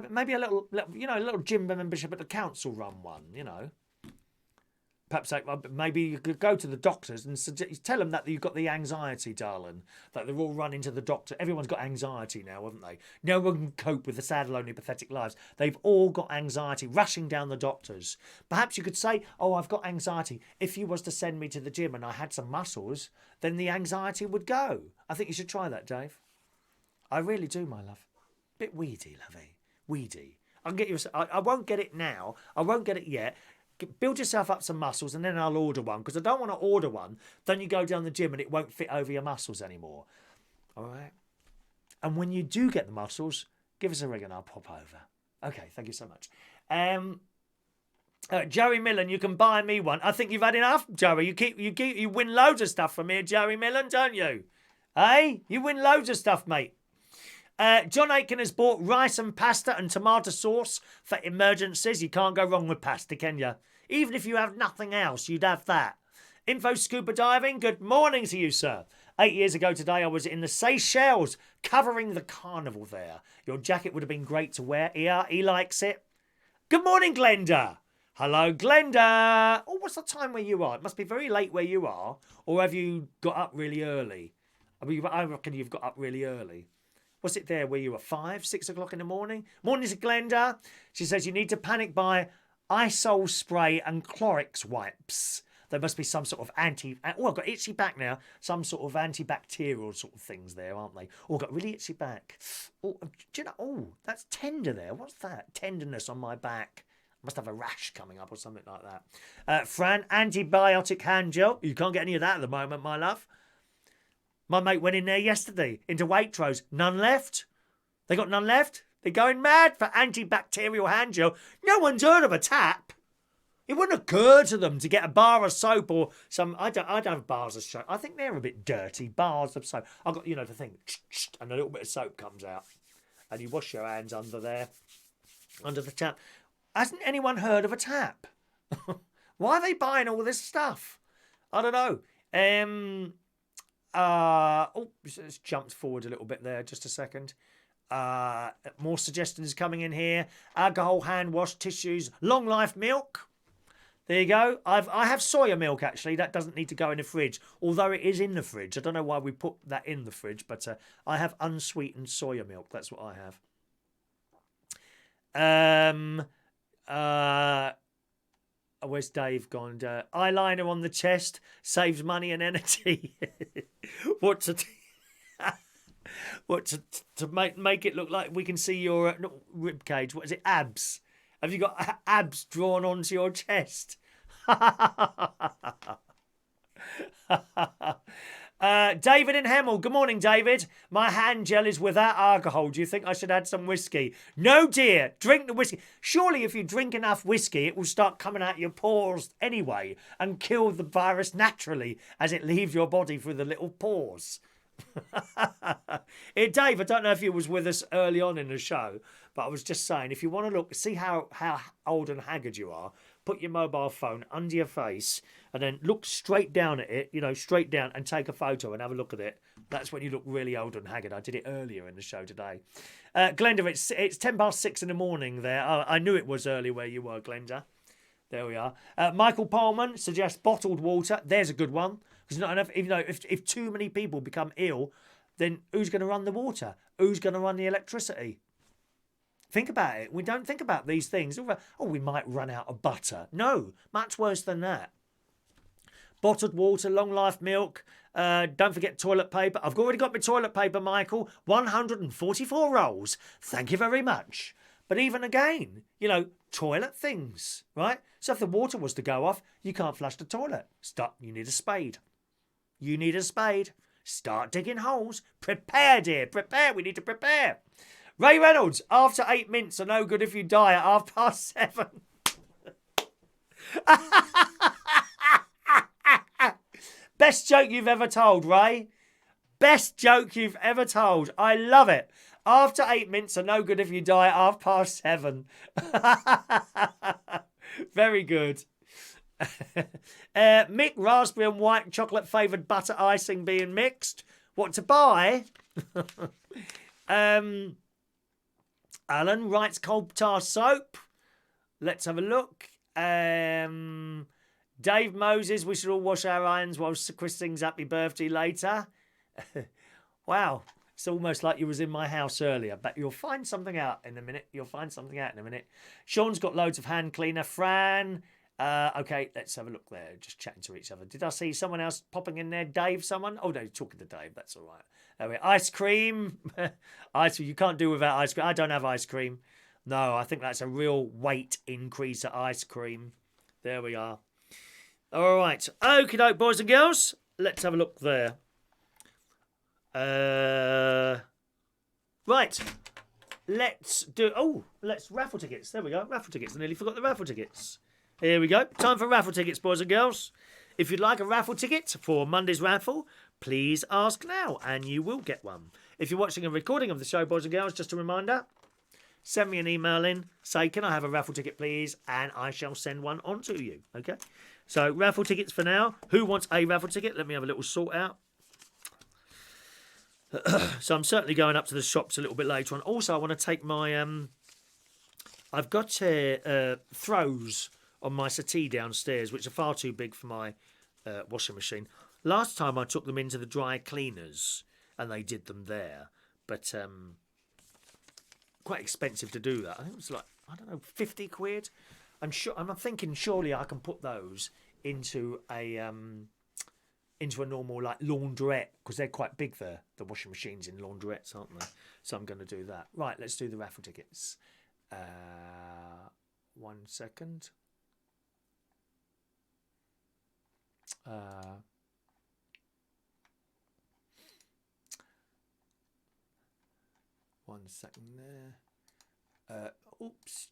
Maybe a little, a little gym membership at the council run one, you know. Perhaps maybe you could go to the doctors and tell them that you've got the anxiety, darling. That they're all running to the doctor. Everyone's got anxiety now, haven't they? No one can cope with the sad, lonely, pathetic lives. They've all got anxiety, rushing down the doctors. Perhaps you could say, oh, I've got anxiety. If you was to send me to the gym and I had some muscles, then the anxiety would go. I think you should try that, Dave. I really do, my love. Bit weedy, lovey. Weedy. I'll get you. I won't get it now. I won't get it yet. Build yourself up some muscles and then I'll order one, because I don't want to order one. Then you go down the gym and it won't fit over your muscles anymore. All right. And when you do get the muscles, give us a ring and I'll pop over. Okay. Thank you so much. Joey Millen, you can buy me one. I think you've had enough, Joey. You win loads of stuff from here, Joey Millen, don't you? Hey, you win loads of stuff, mate. John Aitken has bought rice and pasta and tomato sauce for emergencies. You can't go wrong with pasta, can you? Even if you have nothing else, you'd have that. Info Scuba Diving, good morning to you, sir. 8 years ago today, I was in the Seychelles covering the carnival there. Your jacket would have been great to wear. Yeah, he likes it. Good morning, Glenda. Hello, Glenda. Oh, what's the time where you are? It must be very late where you are. Or have you got up really early? I reckon you've got up really early. Was it there where you were 5, 6 o'clock in the morning? Morning to Glenda. She says you need to panic buy Isol spray and Clorox wipes. There must be some sort of oh, I've got itchy back now. Some sort of antibacterial sort of things there, aren't they? Oh, I've got really itchy back. Oh, do you know? Oh, that's tender there. What's that? Tenderness on my back. I must have a rash coming up or something like that. Fran, antibiotic hand gel. You can't get any of that at the moment, my love. My mate went in there yesterday, into Waitrose. None left. They got none left. They're going mad for antibacterial hand gel. No one's heard of a tap. It wouldn't occur to them to get a bar of soap or some. I don't have bars of soap. I think they're a bit dirty. Bars of soap. I've got, the thing, and a little bit of soap comes out, and you wash your hands under there, under the tap. Hasn't anyone heard of a tap? Why are they buying all this stuff? I don't know. It's jumped forward a little bit there. Just a second. More suggestions coming in here. Alcohol, hand wash, tissues, long life milk. There you go. I have soya milk, actually. That doesn't need to go in the fridge, although it is in the fridge. I don't know why we put that in the fridge, but I have unsweetened soya milk. That's what I have. Where's Dave gone? Eyeliner on the chest saves money and energy. What to make it look like we can see your rib cage? What is it? Abs. Have you got abs drawn onto your chest? David in Hemel. Good morning, David. My hand gel is without alcohol. Do you think I should add some whiskey? No, dear. Drink the whiskey. Surely if you drink enough whiskey, it will start coming out your pores anyway and kill the virus naturally as it leaves your body through the little pores. Dave, I don't know if you was with us early on in the show, but I was just saying, if you want to see how old and haggard you are, put your mobile phone under your face and then look straight down at it, straight down, and take a photo and have a look at it. That's when you look really old and haggard. I did it earlier in the show today. Glenda, it's 6:10 in the morning there. I knew it was early where you were, Glenda. There we are. Michael Pullman suggests bottled water. There's a good one. Because not enough. If too many people become ill, then who's going to run the water? Who's going to run the electricity? Think about it. We don't think about these things. Oh, we might run out of butter. No, much worse than that. Bottled water, long life milk. Don't forget toilet paper. I've already got my toilet paper, Michael. 144 rolls. Thank you very much. But even again, toilet things, right? So if the water was to go off, you can't flush the toilet. You need a spade. You need a spade. Start digging holes. Prepare, dear. Prepare. We need to prepare. Ray Reynolds, after 8 mints are no good if you die at 7:30. Best joke you've ever told, Ray. Best joke you've ever told. I love it. After 8 mints are no good if you die at 7:30. Very good. Mick, raspberry and white chocolate flavoured butter icing being mixed. What to buy? Alan writes cold tar soap. Let's have a look. Dave Moses, we should all wash our irons while Chris sings happy birthday later. Wow. It's almost like you was in my house earlier, but you'll find something out in a minute. Sean's got loads of hand cleaner. Fran. Okay, let's have a look there. Just chatting to each other. Did I see someone else popping in there? Dave, someone? Oh, no, talking to Dave. That's all right. There we are. Ice cream. You can't do without ice cream. I don't have ice cream. No, I think that's a real weight increase at ice cream. There we are. All right. Okie doke, boys and girls. Let's have a look there. Right. Let's raffle tickets. There we go. Raffle tickets. I nearly forgot the raffle tickets. Here we go. Time for raffle tickets, boys and girls. If you'd like a raffle ticket for Monday's raffle, please ask now and you will get one. If you're watching a recording of the show, boys and girls, just a reminder, send me an email in, say, can I have a raffle ticket, please? And I shall send one on to you. Okay? So, raffle tickets for now. Who wants a raffle ticket? Let me have a little sort out. So, I'm certainly going up to the shops a little bit later on. Also, I want to take my... I've got throws on my settee downstairs, which are far too big for my washing machine. Last time I took them into the dry cleaners and they did them there. But quite expensive to do that. I think it was like, 50 quid. I'm thinking surely I can put those into a normal like laundrette, because they're quite big there, the washing machines in laundrettes, aren't they? So I'm going to do that. Right, let's do the raffle tickets. 1 second. 1 second there. Oops.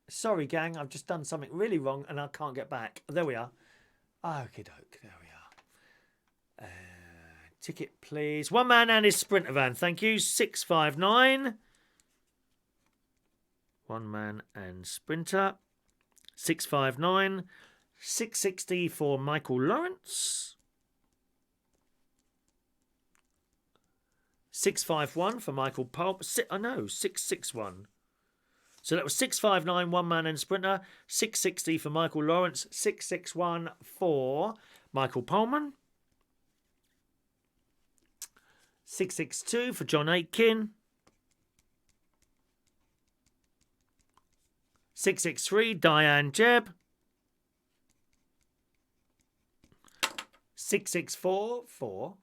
Sorry, gang, I've just done something really wrong and I can't get back. There we are. Okie doke, there we are. Ticket, please. One man and his sprinter van. Thank you. 659. One man and sprinter. 659. 660 for Michael Lawrence. 651 for Michael Pulp. I know, 661. So that was 659, one man and sprinter. 660 for Michael Lawrence. 661 for Michael Pullman. 662 for John Aitken. 663, Diane Jebb. 664 for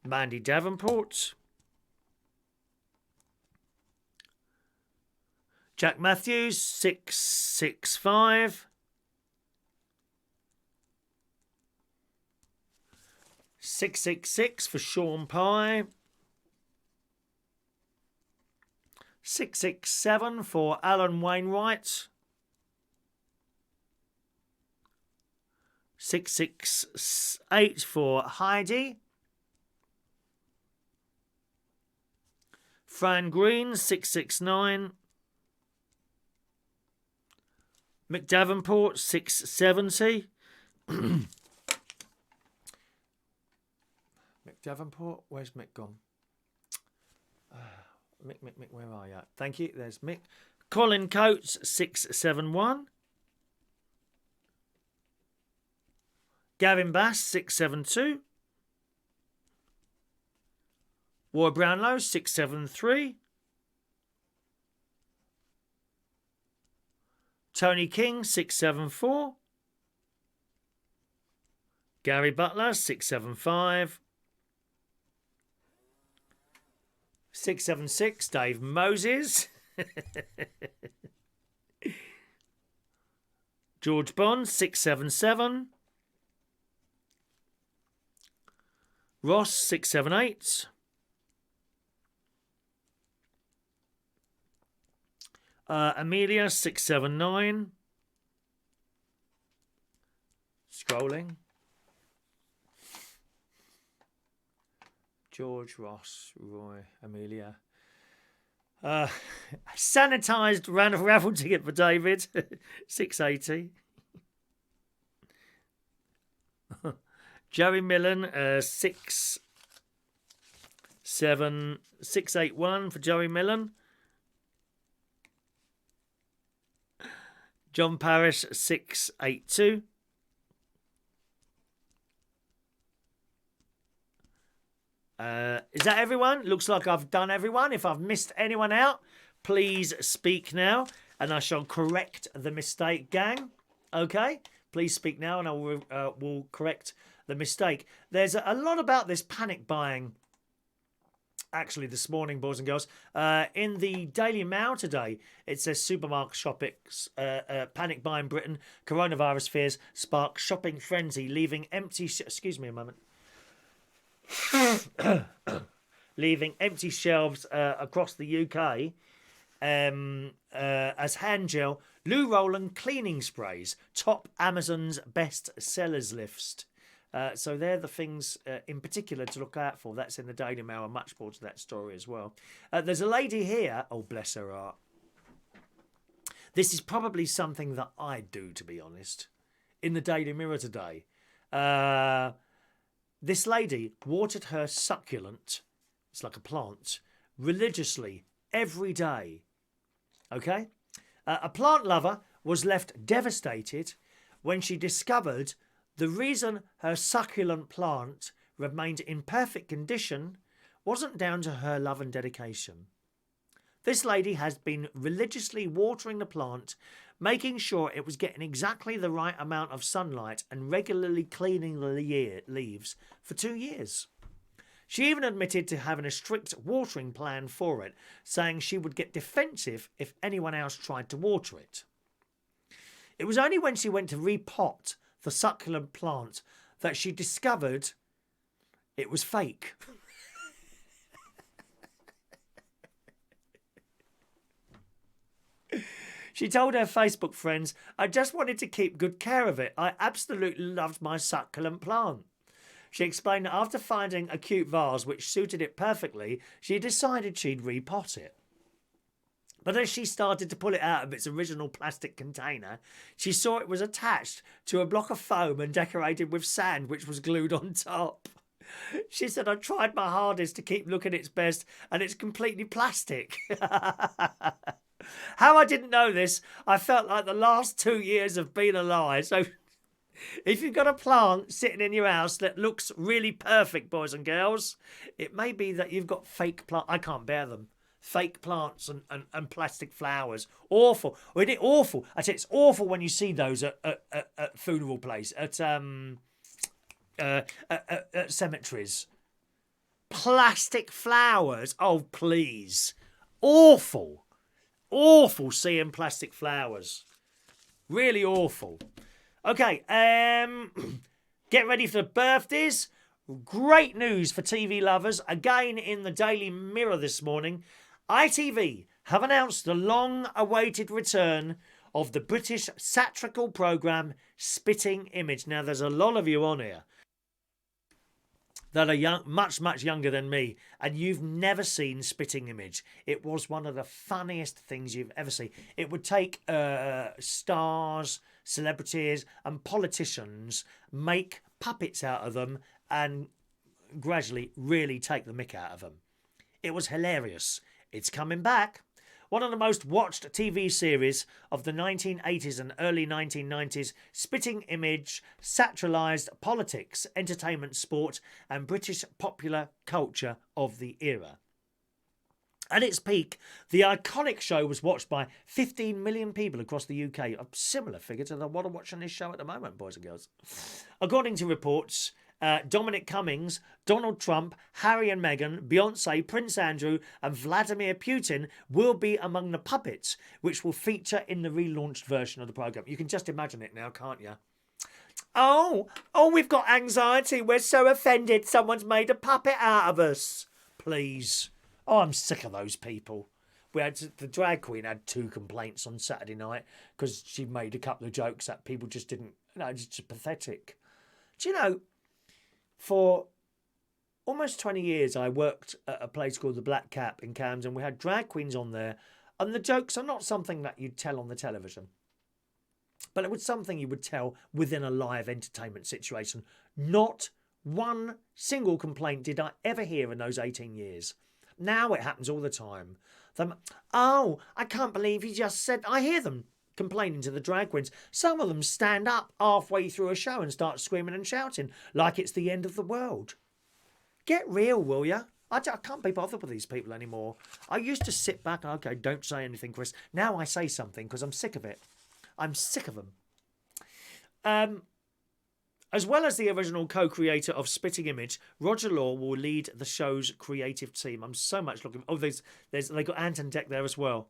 Mandy Davenport. Jack Matthews, 665. 666 for Sean Pye. 667 for Alan Wainwright. 668 for Heidi. Fran Green, 669. Mick Davenport, 670. Mick Davenport, where's Mick gone? Mick, where are you? Thank you, there's Mick. Colin Coates, 671. Gavin Bass, 672. Roy Brownlow, 673. Tony King, 674. Gary Butler, 675. 676, Dave Moses. George Bond, 677. Ross, 678. Amelia, 679. Scrolling. George, Ross, Roy, Amelia. Sanitised raffle ticket for David, 680. Jerry Millen, 681 for Jerry Millen. John Parrish, 682. Is that everyone? Looks like I've done everyone. If I've missed anyone out, please speak now and I shall correct the mistake, gang. Okay? Please speak now and I will correct the mistake. There's a lot about this panic buying actually this morning, boys and girls. In the Daily Mail today, it says supermarket shoppings, panic buy in Britain, coronavirus fears spark shopping frenzy, leaving empty... excuse me a moment. Leaving empty shelves across the UK as hand gel, Lou Roland cleaning sprays top Amazon's best sellers list. So they're the things in particular to look out for. That's in the Daily Mail and much more to that story as well. There's a lady here. Oh, bless her heart. This is probably something that I do, to be honest. In the Daily Mirror today. This lady watered her succulent, it's like a plant, religiously every day. Okay? A plant lover was left devastated when she discovered the reason her succulent plant remained in perfect condition wasn't down to her love and dedication. This lady has been religiously watering the plant, making sure it was getting exactly the right amount of sunlight and regularly cleaning the leaves for 2 years. She even admitted to having a strict watering plan for it, saying she would get defensive if anyone else tried to water it. It was only when she went to repot the succulent plant that she discovered it was fake. She told her Facebook friends, "I just wanted to keep good care of it. I absolutely loved my succulent plant." She explained that after finding a cute vase which suited it perfectly, she decided she'd repot it. But as she started to pull it out of its original plastic container, she saw it was attached to a block of foam and decorated with sand which was glued on top. She said, "I tried my hardest to keep looking its best and it's completely plastic." How I didn't know this, I felt like the last 2 years have been a lie. So if you've got a plant sitting in your house that looks really perfect, boys and girls, it may be that you've got fake plant. I can't bear them. Fake plants and plastic flowers. Awful. Isn't it awful? I say it's awful when you see those at funeral places, at cemeteries. Plastic flowers. Oh, please. Awful. Awful seeing plastic flowers. Really awful. Okay, get ready for the birthdays. Great news for TV lovers. Again in the Daily Mirror this morning, ITV have announced the long-awaited return of the British satirical programme Spitting Image. Now, there's a lot of you on here that are young, much younger than me, and you've never seen Spitting Image. It was one of the funniest things you've ever seen. It would take stars, celebrities and politicians, make puppets out of them and gradually really take the mick out of them. It was hilarious. It's coming back. One of the most watched TV series of the 1980s and early 1990s, Spitting Image satirised politics, entertainment, sport and British popular culture of the era. At its peak, the iconic show was watched by 15 million people across the UK, a similar figure to what are watching this show at the moment, boys and girls. According to reports, Dominic Cummings, Donald Trump, Harry and Meghan, Beyonce, Prince Andrew and Vladimir Putin will be among the puppets which will feature in the relaunched version of the programme. You can just imagine it now, can't you? Oh, we've got anxiety. We're so offended someone's made a puppet out of us. Please. Oh, I'm sick of those people. The drag queen had 2 complaints on Saturday night because she made a couple of jokes that people just didn't, it's just pathetic. Do you know, for almost 20 years, I worked at a place called the Black Cap in Camden. We had drag queens on there, and the jokes are not something that you'd tell on the television, but it was something you would tell within a live entertainment situation. Not one single complaint did I ever hear in those 18 years. Now it happens all the time. Oh, I can't believe you just said... I hear them complaining to the drag queens. Some of them stand up halfway through a show and start screaming and shouting like it's the end of the world. Get real, will ya? I can't be bothered with these people anymore. I used to sit back, okay, don't say anything, Chris. Now I say something because I'm sick of it. I'm sick of them. As well as the original co-creator of Spitting Image, Roger Law will lead the show's creative team. I'm so much looking... Oh, they got Ant and Dec there as well.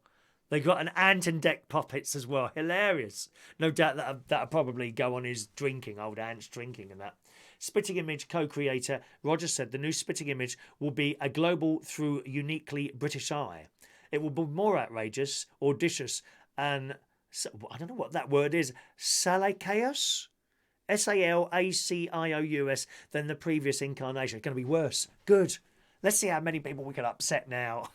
They got an Ant and Dec puppets as well. Hilarious. No doubt that'll probably go on his drinking, old Ant's drinking and that. Spitting Image co-creator Roger said the new Spitting Image will be a global through uniquely British eye. It will be more outrageous, audacious and... I don't know what that word is. Salacious? Salacious than the previous incarnation. It's going to be worse. Good. Let's see how many people we can upset now.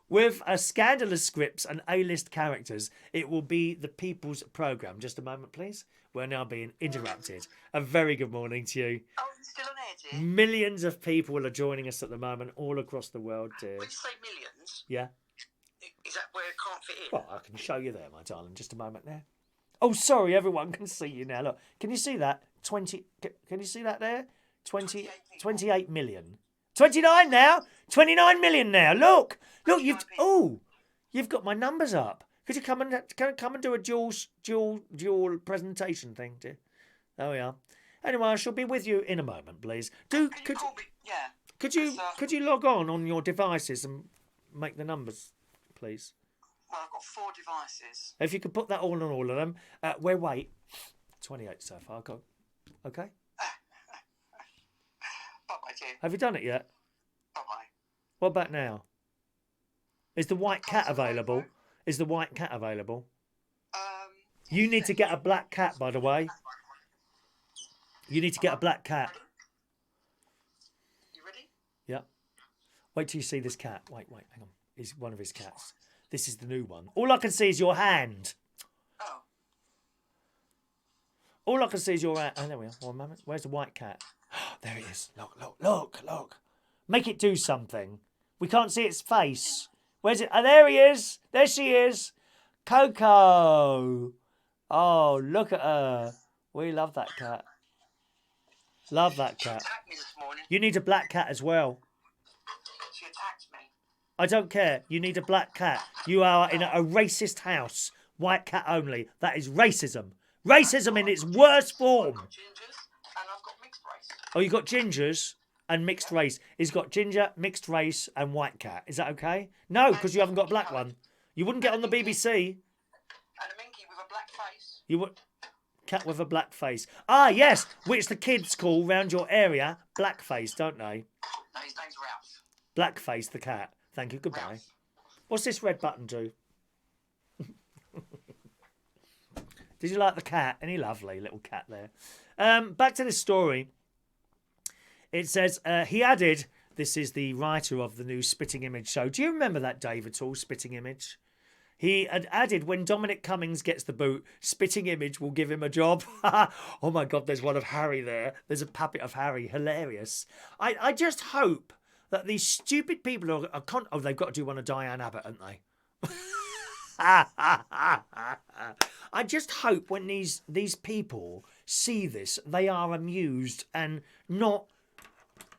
With scandalous scripts and A-list characters, it will be the people's programme. Just a moment, please. We're now being interrupted. A very good morning to you. Oh, it's still on air, dear? Millions of people are joining us at the moment all across the world, dear. When you say millions... Yeah. Is that where it can't fit in? Well, I can show you there, my darling. Just a moment there. Oh, sorry, everyone can see you now. Look, can you see that? Can you see that there? 28 million. 29 now. 29 million now. Look, you've got my numbers up. Could you come and do a dual presentation thing, dear? There we are. Anyway, I shall be with you in a moment, please. Could you log on your devices and make the numbers, please? Well, I've got 4 devices. If you could put that all on all of them. We're 28 so far. Okay? Bye-bye, dear. Have you done it yet? Bye-bye. What about now? Is the white cat available? Is the white cat available? Um, You need to get a black cat, by the way. You need to get a black cat. You ready? Yeah. Wait till you see this cat. Wait, hang on. He's one of his cats. This is the new one. All I can see is your hand. Oh. All I can see is your hand. Oh, there we are. One moment. Where's the white cat? There it is. Look. Make it do something. We can't see its face. Where's it? Oh, there he is. There she is. Coco. Oh, look at her. We love that cat. Love that She cat. attacked me this morning. You need a black cat as well. She attacked me. I don't care. You need a black cat. You are in a racist house. White cat only. That is racism. Racism in its worst form. I've got gingers and I've got mixed race. Oh, you got gingers and mixed race. He's got ginger, mixed race, and white cat. Is that okay? No, because you haven't got a black one. You wouldn't get on the BBC. And a minky with a black face. You would. Cat with a black face. Ah, yes, which the kids call round your area blackface, don't they? No, his name's Ralph. Blackface the cat. Thank you. Goodbye. Ralph. What's this red button do? Did you like the cat? Any lovely little cat there. Back to this story. It says, he added, this is the writer of the new Spitting Image show. Do you remember that, Dave, at all, Spitting Image? He had added, when Dominic Cummings gets the boot, Spitting Image will give him a job. Oh, my God, there's one of Harry there. There's a puppet of Harry. Hilarious. I just hope that these stupid people are oh, they've got to do one of Diane Abbott, haven't they? I just hope when these people see this, they are amused and not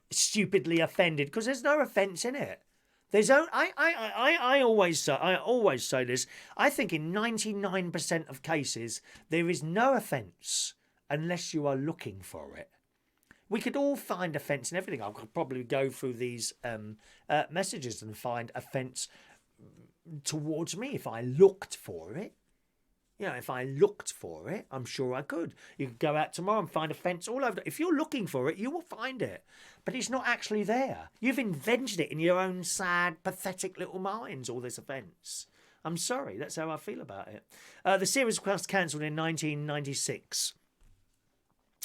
stupidly offended, because there's no offence in it. There's I always say this. I think in 99% of cases there is no offence unless you are looking for it. We could all find offence in everything. I could probably go through these messages and find offence towards me if I looked for it. You know, if I looked for it, I'm sure I could. You could go out tomorrow and find offence all over. If you're looking for it, you will find it. But it's not actually there. You've invented it in your own sad, pathetic little minds, all this offence. I'm sorry, that's how I feel about it. The series was cancelled in 1996.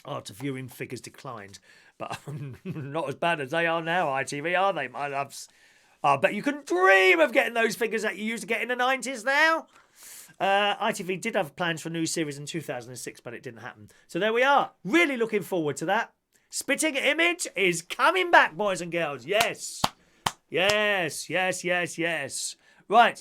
After viewing figures declined. But not as bad as they are now, ITV, are they, my loves? I bet you couldn't dream of getting those figures that you used to get in the 90s now. ITV did have plans for a new series in 2006, but it didn't happen. So there we are. Really looking forward to that. Spitting Image is coming back, boys and girls. Yes. Yes. Right.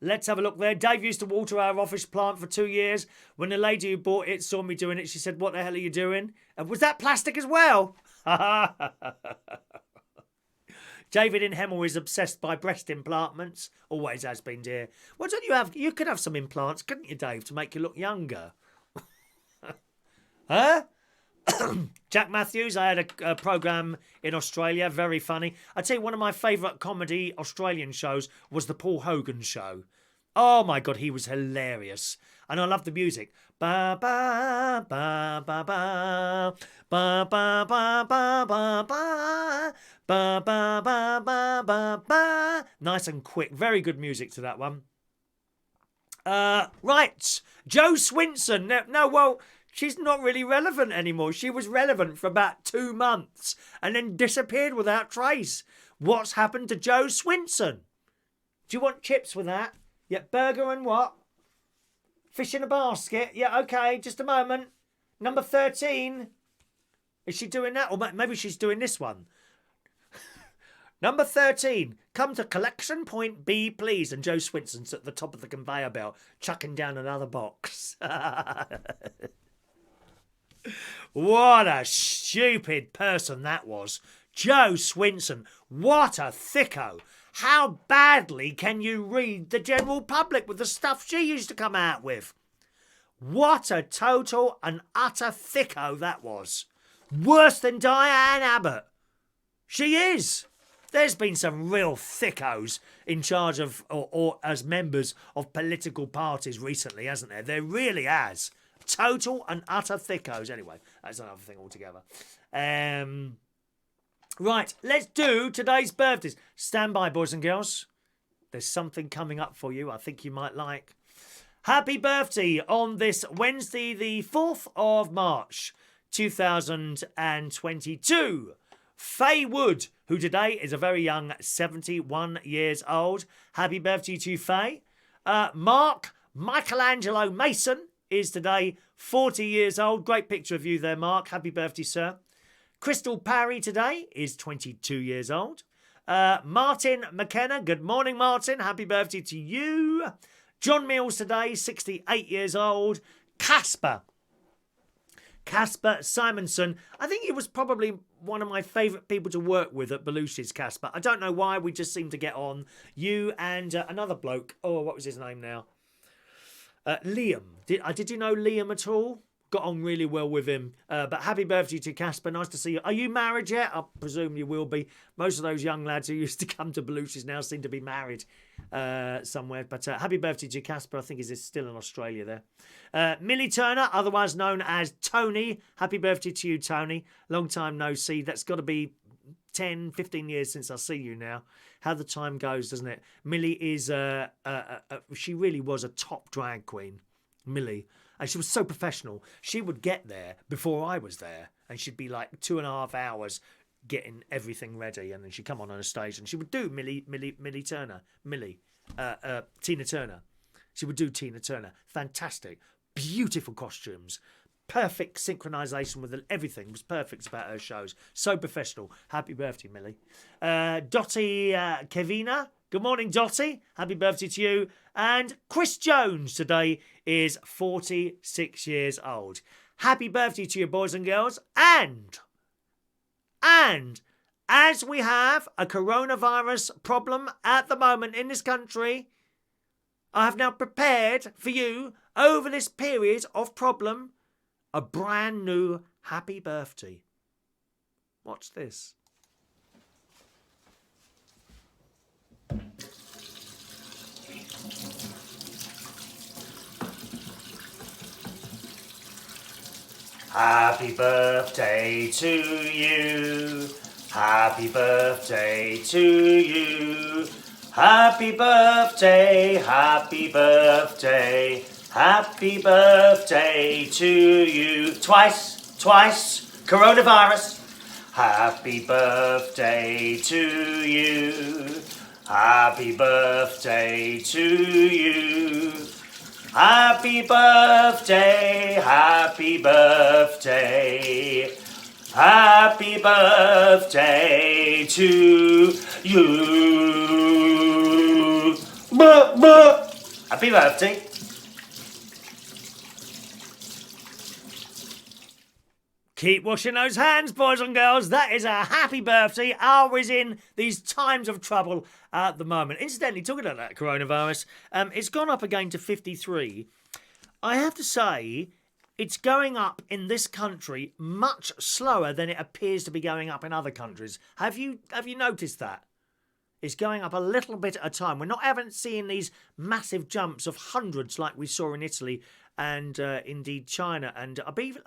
Let's have a look there. Dave used to water our office plant for 2 years. When the lady who bought it saw me doing it, she said, "What the hell are you doing?" And was that plastic as well? David in Hemel is obsessed by breast implants. Always has been, dear. Why don't you have... You could have some implants, couldn't you, Dave, to make you look younger? Huh? Jack Matthews, I had a programme in Australia, very funny. I tell you, one of my favourite comedy Australian shows was the Paul Hogan show. Oh my God, he was hilarious. And I love the music. Ba ba ba ba ba ba ba ba ba ba ba ba ba ba ba ba ba. Nice and quick. Very good music to that one. Right. Joe Swinson. Well, she's not really relevant anymore. She was relevant for about 2 months and then disappeared without trace. What's happened to Joe Swinson? Do you want chips with that? Yeah, burger and what? Fish in a basket? Yeah, okay, just a moment. Number 13. Is she doing that? Or maybe she's doing this one. Number 13. Come to collection point B, please. And Joe Swinson's at the top of the conveyor belt, chucking down another box. What a stupid person that was. Joe Swinson. What a thicko. How badly can you read the general public with the stuff she used to come out with? What a total and utter thicko that was. Worse than Diane Abbott. She is. There's been some real thickos in charge of or as members of political parties recently, hasn't there? There really has. Total and utter thickos. Anyway, that's another thing altogether. Right, let's do today's birthdays. Stand by, boys and girls. There's something coming up for you I think you might like. Happy birthday on this Wednesday, the 4th of March, 2022. Faye Wood, who today is a very young 71 years old. Happy birthday to you, Faye. Mark Michelangelo Mason is today 40 years old. Great picture of you there, Mark. Happy birthday, sir. Chrystal Parry today is 22 years old. Martin McKenna, good morning, Martin. Happy birthday to you. John Mills today, 68 years old. Kasper Simonson. I think he was probably one of my favourite people to work with at Belushi's, Kasper. I don't know why, we just seemed to get on. You and another bloke. Oh, what was his name now? Liam. Did you know Liam at all? Got on really well with him. But happy birthday to Kasper. Nice to see you. Are you married yet? I presume you will be. Most of those young lads who used to come to Belushi's now seem to be married somewhere. But happy birthday to Kasper. I think he's still in Australia there. Millie Turner, otherwise known as Tony. Happy birthday to you, Tony. Long time no see. That's got to be 10, 15 years since I see you now. How the time goes, doesn't it? Millie is, she really was a top drag queen, Millie. And she was so professional. She would get there before I was there. And she'd be like 2.5 hours getting everything ready. And then she'd come on a stage and she would do Tina Turner. She would do Tina Turner. Fantastic. Beautiful costumes. Perfect synchronisation with everything was perfect about her shows. So professional. Happy birthday, Millie. Dotty Kevina. Good morning, Dotty. Happy birthday to you. And Chris Jones today is 46 years old. Happy birthday to you, boys and girls. And as we have a coronavirus problem at the moment in this country, I have now prepared for you over this period of problem a brand new happy birthday. Watch this. Happy birthday to you. Happy birthday to you. Happy birthday, happy birthday, happy birthday to you. Twice, coronavirus. Happy birthday to you. Happy birthday to you. Happy birthday, happy birthday. Happy birthday to you. Happy birthday. Keep washing those hands, boys and girls. That is a happy birthday. Always in these times of trouble at the moment. Incidentally, talking about that coronavirus, it's gone up again to 53. I have to say, it's going up in this country much slower than it appears to be going up in other countries. Have you noticed that? It's going up a little bit at a time. We're not ever seeing these massive jumps of hundreds like we saw in Italy and indeed China. And I believe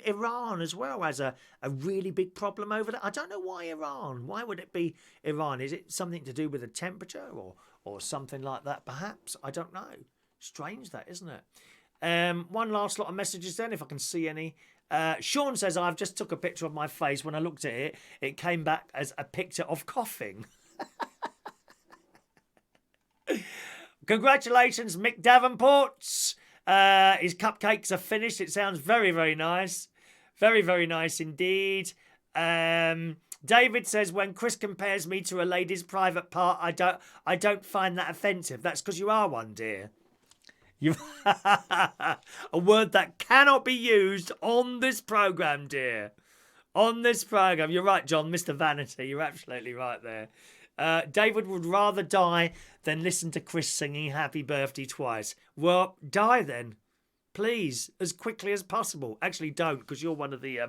Iran as well has a really big problem over there. I don't know why Iran. Why would it be Iran? Is it something to do with the temperature or something like that perhaps? I don't know. Strange that, isn't it? One last lot of messages then, if I can see any. Sean says, I've just took a picture of my face. When I looked at it, it came back as a picture of coughing. Congratulations, Mick Davenports. His cupcakes are finished. It sounds very, very nice. Very, very nice indeed. David says, when Chris compares me to a lady's private part, I don't find that offensive. That's because you are one, dear. A word that cannot be used on this programme, dear. On this programme. You're right, John, Mr. Vanity. You're absolutely right there. David would rather die than listen to Chris singing Happy Birthday twice. Well, die then. Please, as quickly as possible. Actually, don't, because you're one of the...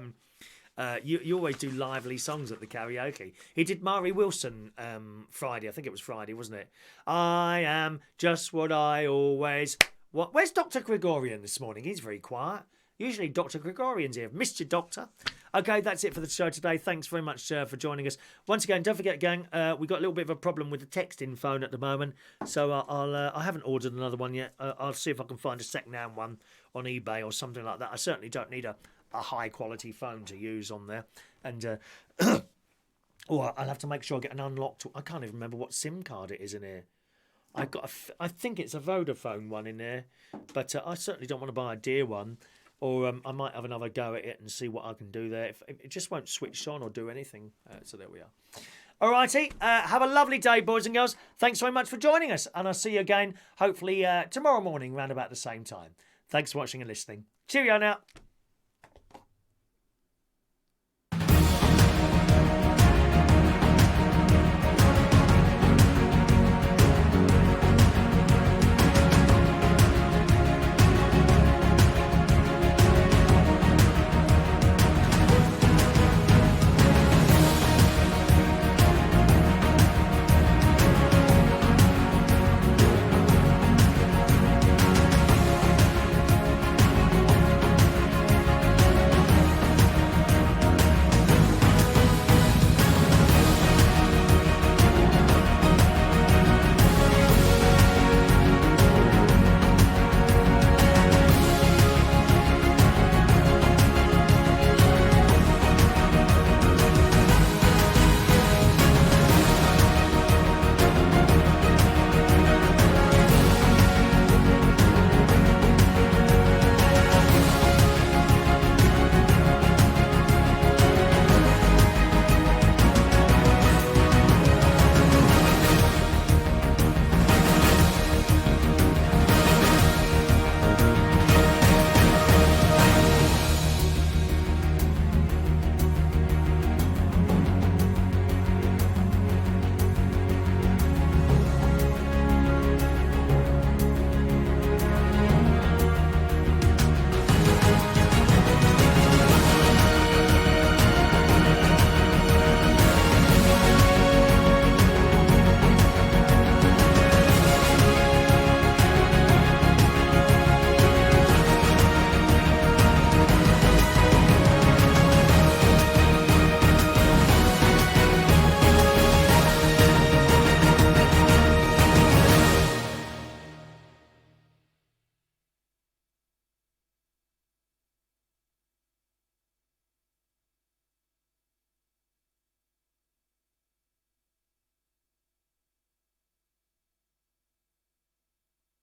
you always do lively songs at the karaoke. He did Mari Wilson Friday. I think it was Friday, wasn't it? I am just what I always... What? Where's Dr. Gregorian this morning? He's very quiet. Usually Dr. Gregorian's here. Missed you, Doctor. Okay, that's it for the show today. Thanks very much for joining us. Once again, don't forget, gang, we've got a little bit of a problem with the texting phone at the moment, so I haven't ordered another one yet. I'll see if I can find a second-hand one on eBay or something like that. I certainly don't need a high-quality phone to use on there. And I'll have to make sure I get an unlocked... I can't even remember what SIM card it is in here. I think it's a Vodafone one in there, but I certainly don't want to buy a dear one. Or I might have another go at it and see what I can do there. If it just won't switch on or do anything. So there we are. All righty. Have a lovely day, boys and girls. Thanks very much for joining us. And I'll see you again, hopefully, tomorrow morning, around about the same time. Thanks for watching and listening. Cheerio now.